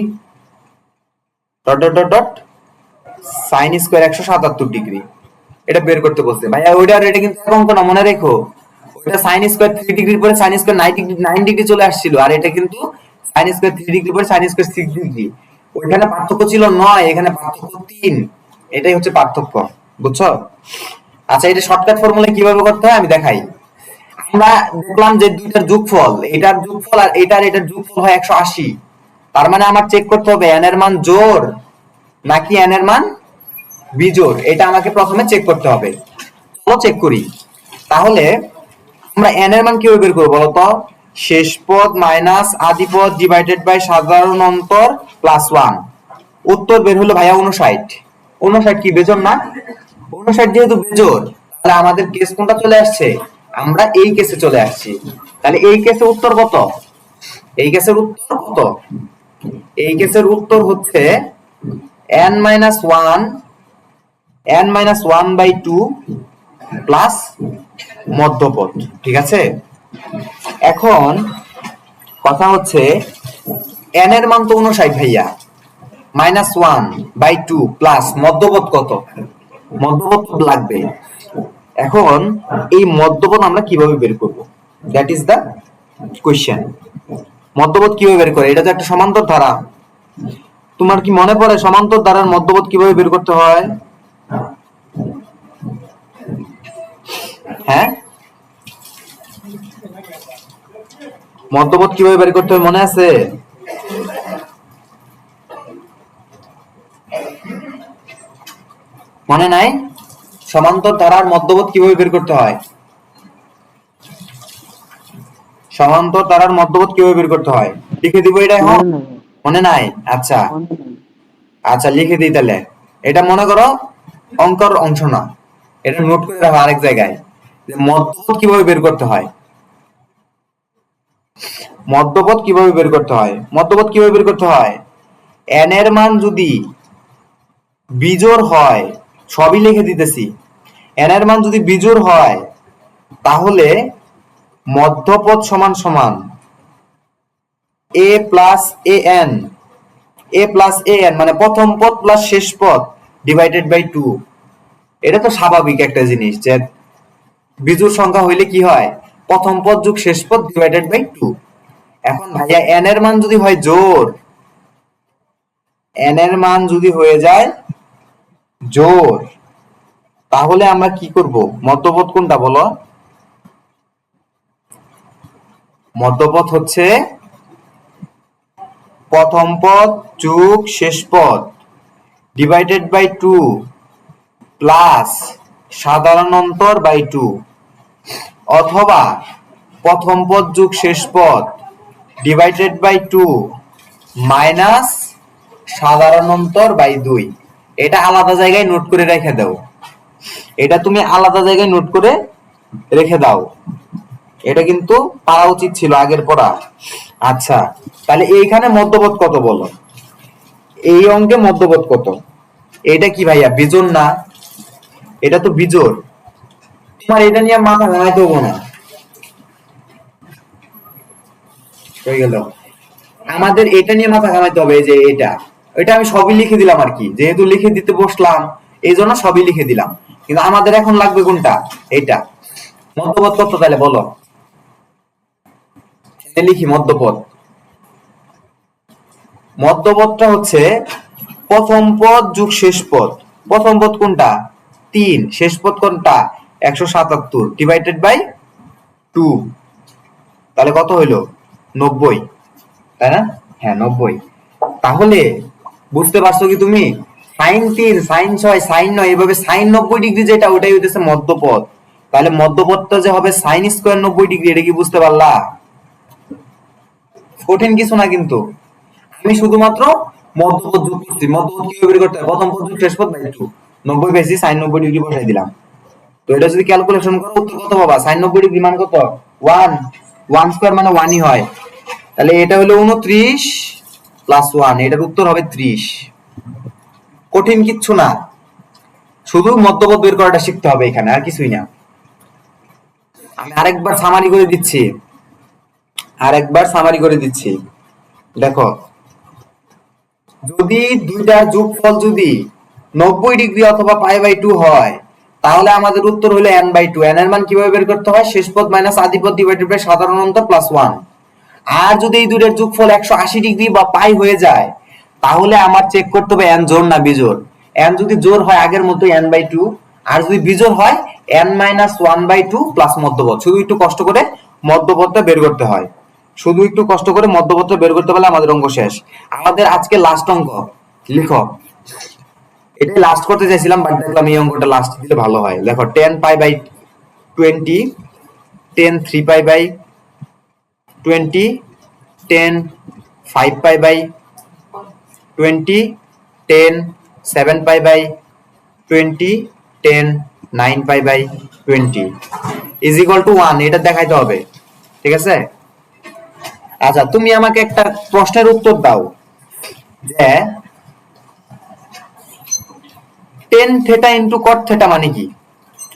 dot dot dot dot sine square 177 degree, এটা বের করতে বলছে ভাইয়া। ওইটা আর এটা কিন্তু এক অঙ্ক না, মনে রেখো। ওইটা সাইন স্কোয়ার 3 ডিগ্রির পরে সাইন স্কোয়ার 9 ডিগ্রি চলে আসছিল, আর এটা কিন্তু সাইন স্কোয়ার 3 ডিগ্রি পরে সাইন স্কোয়ার 6 ডিগ্রি। ওইখানে পার্থক্য ছিল 9, এখানে পার্থক্য 3, এটাই হচ্ছে পার্থক্য, বুঝছো? আচ্ছা, এটা শর্টকাট ফর্মুলা কিভাবে করতে হয় আমি দেখাই। আমরা দেখলাম যে দুইটার যোগফল, এটার যোগফল আর এটার যোগফল হয় 180। তার মানে আমার চেক করতে হবে n এর মান জোড় নাকি n এর মান বিজোড়, এটা আমাকে প্রথমে চেক করতে হবে। চলো চেক করি। তাহলে আমরা n এর মান কিভাবে বের করব বলতো, শেষ পদ মাইনাস আদি পদ ডিভাইডেড বাই সাধারণ অন্তর প্লাস 1। উত্তর বের হলো ভাইয়া 59। 59 কি বেজোড় না? 59 যেহেতু বেজোড়, তাহলে আমাদের কেস কোনটা চলে আসছে, আমরা এই কেসে চলে আসছি। তাহলে এই কেসে উত্তর কত, এই কেসের উত্তর কত, এই কেসের উত্তর হচ্ছে n-1/2 প্লাস মধ্যপদ। ঠিক আছে, এখন কথা হচ্ছে n এর মান তো 59 ভাইয়া, -1/2 প্লাস মধ্যপদ কত, মধ্যপদ লাগবে। এখন এই মধ্যপদ আমরা কিভাবে বের করব, দ্যাট ইজ দ্য কোয়েশ্চেন। মধ্যপদ কিভাবে বের করে, এটা তো একটা সমান্তর ধারা। তোমার কি মনে পড়ে সমান্তর ধারার মধ্যপদ কিভাবে বের করতে হয়? হ্যাঁ, মধ্যপদ কিভাবে বের করতে হয় মনে আছে? মনে নাই? সমান্তর ধারার মধ্যপদ কিভাবে বের করতে হয়? সমান্তর ধারার মধ্যপদ কিভাবে বের করতে হয় লিখে দিব এটা এখন। মনে নাই, মনে নাই? আচ্ছা মনে নাই। আচ্ছা লিখে দিই তাহলে। এটা মনে করো অঙ্কর অংশ না, এটা নোট করে রাখো আরেক জায়গায়, যে মধ্যপদ কিভাবে বের করতে হয়। মধ্যপদ কিভাবে বের করতে হয়? মধ্যপদ কিভাবে বের করতে হয়? n এর মান যদি বিজোড় হয়, সবই লিখে দিতেছি, n এর মান যদি বিজোড় হয় তাহলে মধ্যপদ সমান সমান a plus an, a plus an মানে প্রথম পদ প্লাস শেষ পদ ডিভাইডেড বাই 2। এটা তো স্বাভাবিক একটা জিনিস যে বিজোড় সংখ্যা হইলে কি হয়, প্রথম পদ যোগ শেষ পদ ডিভাইডেড বাই 2। এখন ভাইয়া n এর মান যদি হয় জোড়, n এর মান যদি হয়ে যায় জোড়, তাহলে আমরা কি করব? মধ্যপদ কোনটা বলো? মধ্যপদ হচ্ছে প্রথম পদ যোগ শেষ পদ ডিভাইডেড বাই 2 প্লাস সাধারণ অন্তর বাই 2, অথবা প্রথম পদ যোগ শেষ পদ ডিভাইডেড বাই 2 মাইনাস সাধারণ অন্তর বাই 2। এটা আলাদা জায়গায় নোট করে রেখে দাও, এটা তুমি আলাদা জায়গায় নোট করে রেখে দাও, এটা কিন্তু পারা উচিত ছিল আগের পড়া। আচ্ছা তাহলে এইখানে মধ্যপদ কত বলো? এই অঙ্কে মধ্যপদ কত? এটা কি ভাইয়া বিজোড় না? এটা তো বিজোড়, তোমার এটা নিয়ে মাথা ঘামাইতে হবো না। হয়ে গেল, আমাদের এটা নিয়ে মাথা ঘামাইতে হবে যে এটা, এটা আমি সবই লিখে দিলাম আর কি, যেহেতু লিখে দিতে বসলাম এই জন্য সবই লিখে দিলাম, কিন্তু আমাদের এখন লাগবে কোনটা? এটা। মধ্যপদ কত তাহলে বলো? লিখি মধ্যপদ। মধ্যপদটা হচ্ছে প্রথম পদ যোগ শেষ পদ। প্রথম পদ কোনটা? 3, শেষ পদ কোনটা? 177 ডিভাইডেড বাই 2, তাহলে কত হইলো? 90, তাই না? হ্যাঁ 90। তাহলে বুঝতে পারছো কি তুমি? সাইন 3, সাইন 6, সাইন 9, এভাবে সাইন 90 ডিগ্রি যেটা ওটাই হইতেছে মধ্যপদ। তাহলে মধ্যপদটা যে হবে সাইন স্কয়ার 90 ডিগ্রি, এটা কি বুঝতে পারলা? কঠিন কিছু না কিন্তু, আমি শুধুমাত্র মধ্যপদ যোগ করছি। মধ্যপদ কিভাবে বের করতে হয়? প্রথম পদ যোগ শেষ পদ বাই 2, 90 বেশি সাইন 90 ডিগ্রি বসাই দিলাম। তো এটা যদি ক্যালকুলেশন করো উত্তর কত পাবা? সাইন 90 ডিগ্রি মান কত? 1, 1 স্কয়ার মানে 1ই হয়। তাহলে এটা হলো 29 প্লাস 1, এটার উত্তর হবে 30। কঠিন কিচ্ছু না, শুধু মধ্যপদ বের করাটা শিখতে হবে এখানে, আর কিছুই না। আমি আরেকবার সামারি করে দিচ্ছি, আরেকবার সামারি করে দিচ্ছি। দেখো, যদি দুইটার যোগফল যদি 90 ডিগ্রি অথবা পাই বাই 2 হয়, তাহলে আমাদের উত্তর হলো n বাই 2। n এর মান কিভাবে বের করতে হয়? শেষ পদ মাইনাস আদি পদ ডিভাইডেড বাই সাধারণ অন্তর প্লাস 1। আর যদি এই দুইটার যোগফল 180 ডিগ্রি বা পাই হয়ে যায়, তাহলে আমার চেক করতে হবে n জোড় না বিজোড়। n যদি জোড় হয় আগের মতো n বাই 2, আর যদি বিজোড় হয় n মাইনাস 1 বাই 2 প্লাস মধ্যপদ। শুধু একটু কষ্ট করে মধ্যপদটা বের করতে হয়, শুধু একটু কষ্ট করে মধ্যপদটা বের করতে পারলে আমাদের অঙ্ক শেষ। আমাদের আজকে লাস্ট অঙ্ক লিখো, এটাই লাস্ট করতে চাইছিলাম বাট দেখলাম এই অঙ্কটা লাস্ট দিলে ভালো হয়। দেখো 10 pi by 20, 10 3 pi by 20, 10 5 pi by 20, 10 7 pi by 20, 10 9 pi by 20 is equal to 1, এটা দেখাইতে হবে, ঠিক আছে? আচ্ছা তুমি আমাকে একটা প্রশ্নের উত্তর দাও যে ten theta into cot theta মানে কি?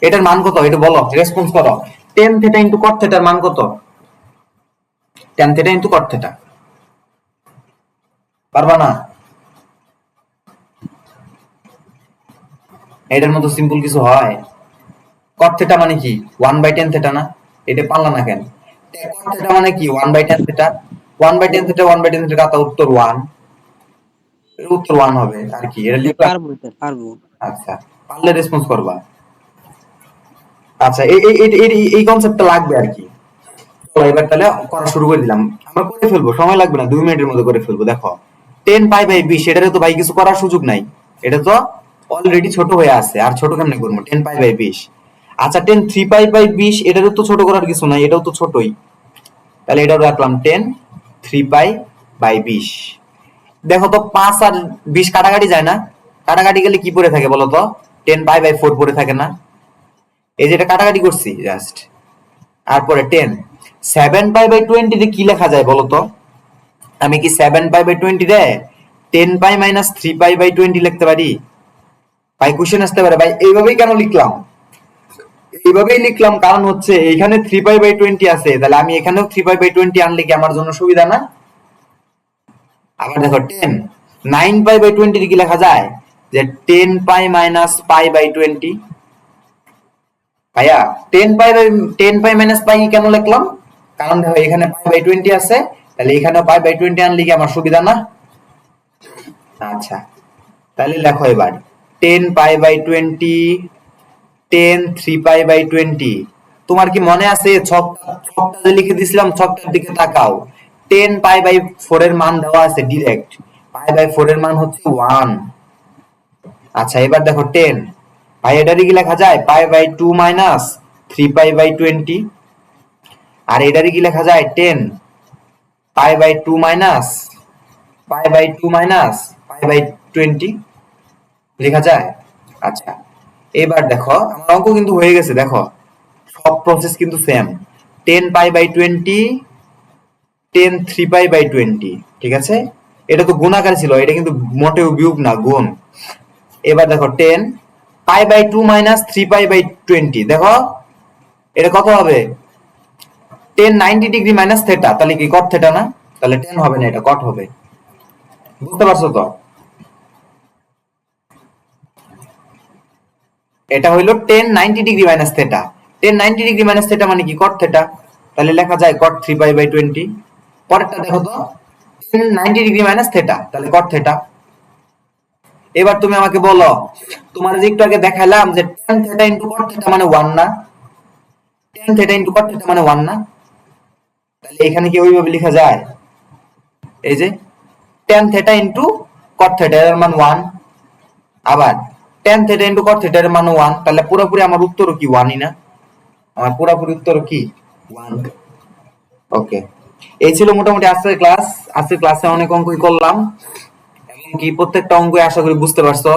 এটার মান কত? এটা বলো, রেসপন্স করো। টেন থেটা ইন্টু কট থেটার মান কত? Ten theta into cot theta পারবা না? এটার মতো সিম্পল কিছু হয়? কট থেটা মানে কি? 1 বাই 10 থেটা না? এটা পারলা না কেন? কট থেটা মানে কি? 1 by 10 theta. 1 by 10 theta 1 by 10 theta কাটা, উত্তর 1। এর উত্তর 1 হবে আর কি, এটা লিখবা। পারবো, এটা পারবো। আচ্ছা পারলে রেসপন্স করবা। আচ্ছা এই কনসেপ্টটা লাগবে আর কি। এবার তাহলে করা শুরু করে দিলাম। আমরা করে ফেলবো, সময় লাগবে না, 2 মিনিটের মধ্যে করে ফেলবো। দেখো 10 পাই বাই 20, এটারে তো ভাই কিছু করার সুযোগ নাই, এটা তো অলরেডি ছোট হয়ে আছে, আর ছোট কেমনে করবো? 10 পাই বাই 20। আচ্ছা 10 3 পাই বাই 20, এটারও তো ছোট করার কিছু নাই, এটাও তো ছোটই, তাহলে এটাও রাখলাম 10 3 পাই বাই 20। দেখো তো 5 আর 20 কাটাকাটি যায় না? কাটাকাটি গেলে কি পড়ে থাকে বলো তো? 10 পাই বাই 4 পড়ে থাকে না? এই যে এটা কাটাকাটি করছি জাস্ট। তারপরে 10 7 পাই বাই 20 তে কি লেখা যায় বলো তো? আমি কি 7 পাই বাই 20 রে 10 পাই মাইনাস 3 পাই বাই 20 লিখতে পারি? ভাই কোশ্চেন আসতে পারে, ভাই এইভাবেই কেন লিখলাম? এইভাবেই লিখলাম কারণ হচ্ছে এইখানে 3 পাই বাই 20 আছে, তাহলে আমি এখানেও 3 পাই বাই 20 আনলে কি আমার জন্য সুবিধা না? আবার দেখো 10 9 পাই বাই 20 কি লেখা যায়? যে 10 পাই মাইনাস পাই বাই 20। ভাইয়া 10 পাই বাই 10 পাই মাইনাস পাই কেন লিখলাম? কারণ দেখো এখানে পাই বাই 20 আছে, তাহলে এখানেও পাই বাই 20 আনলে কি আমার সুবিধা না? আচ্ছা তাহলে লেখো এবার 10 পাই বাই 20, 10 3 পাই বাই 20। তোমার কি মনে আছে ছকটা যে লিখে দিছিলাম, ছকটার দিকে তাকাও। 10 পাই বাই 4 এর মান দেওয়া আছে ডিরেক্ট, পাই বাই 4 এর মান হচ্ছে 1। আচ্ছা এবার দেখো 10, ভাই এটারই কি লেখা যায়? Pi by 2 minus 3 pi by 20। আর এটারই কি লেখা যায়? 10 pi by 2 minus pi by 2 minus pi by 20 লেখা যায়। আচ্ছা এবার দেখো আমার অঙ্ক কিন্তু হয়ে গেছে, দেখো সব প্রসেস কিন্তু same. 10 pi by 20, 10 3 pi by 20, ঠিক আছে? এটা তো গুণ আকারে ছিল, এটা কিন্তু মোটেও বিয়োগ না, গুণ। এবার দেখো 10 pi by 2 minus 3 pi by 20, দেখো এটা কত হবে? 10 90 ডিগ্রি মাইনাস থেটা, তাহলে কি কট থেটা না? তাহলে 10 হবে না, এটা কট হবে। বুঝতে পারছো তো? এটা হইলো 10 90 degree minus theta. 10 90 degree minus theta মানে কি? কট থেটা। তাহলে লেখা যায় কট 3 পাই বাই 20। পরেরটা দেখো তো 10 90 ডিগ্রি মাইনাস থেটা, তাহলে কট থেটা। এবার তুমি আমাকে বলো, তোমার যে একটু আগে দেখাইলাম যে tan থেটা ইনটু কট থেটা মানে 1 না? tan থেটা ইনটু কট থেটা মানে 1 না? তাহলে এখানে কি ওইভাবে লেখা যায়? এই যে tan থেটা ইনটু কট থেটা এর মান 1, আবার tan থেটা ইনটু কট থেটা এর মান 1, তাহলে পুরোপুরি আমার উত্তরও কি 1ই না? আমার পুরোপুরি উত্তর কি 1। ওকে, এই ছিল মোটামুটি আজকের ক্লাস। আজকের ক্লাসে অনেক অঙ্কই করলাম, এবং কি প্রত্যেকটা অঙ্কই আশা করি বুঝতে পারছো।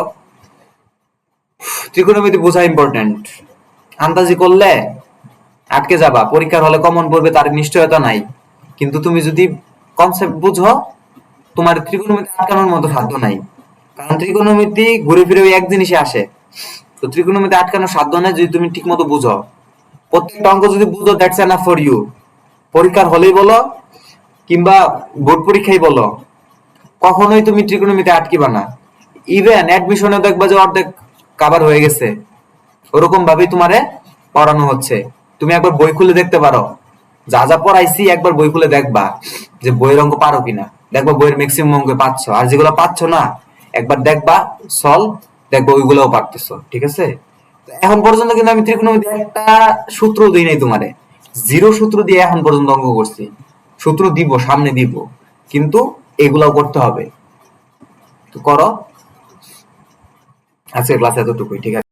ত্রিকোণমিতি বোঝা ইম্পর্টেন্ট, আন্দাজি করলে আটকে যাবা, পরীক্ষার হলে কমন পড়বে তার নিশ্চয়তা নাই। কিন্তু তুমি যদি কনসেপ্ট বুঝো, তোমার ত্রিকোণমিতি আটকানোর মতো সাধ্য নাই। কারণ ত্রিকোণমিতি ঘুরে ফিরে ওই এক জিনিসে আসে, তো ত্রিকোণমিতি আটকানোর সাধ্য নাই যদি তুমি ঠিক মতো বুঝো। প্রত্যেকটা অঙ্ক যদি বুঝো, দ্যাটস এনাফ ফর ইউ। পরীক্ষার হলেই বলো কিংবা বোর্ড পরীক্ষায় বলো, কখনোই তুমি ত্রিকোণমিতি আটকিবা না। ইভেন অ্যাডমিশনে দেখবা যে অর্ধেক কাভার হয়ে গেছে, ওরকম ভাবেই তোমারে পড়ানো হচ্ছে। তুমি একবার বই খুলে দেখতে পারো, যা যা পড়াইছি একবার বই খুলে দেখবা যে বইয়ের অঙ্ক পারো কিনা। দেখবা বইয়ের ম্যাক্সিমাম অঙ্ক পাচ্ছ, আর যেগুলো পাচ্ছ না একবার দেখবা সলভ, দেখবা ওইগুলোও পারতেছো, ঠিক আছে? এখন পর্যন্ত কিন্তু আমি ত্রিকোণমিতি একটা সূত্র দিই নাই তোমারে, জিরো সূত্র দিয়ে এখন পর্যন্ত অঙ্ক করছি। সূত্র দিব, সামনে দিব, কিন্তু এগুলাও করতে হবে। তো করো। আজকের ক্লাস এতটুকুই, ঠিক আছে?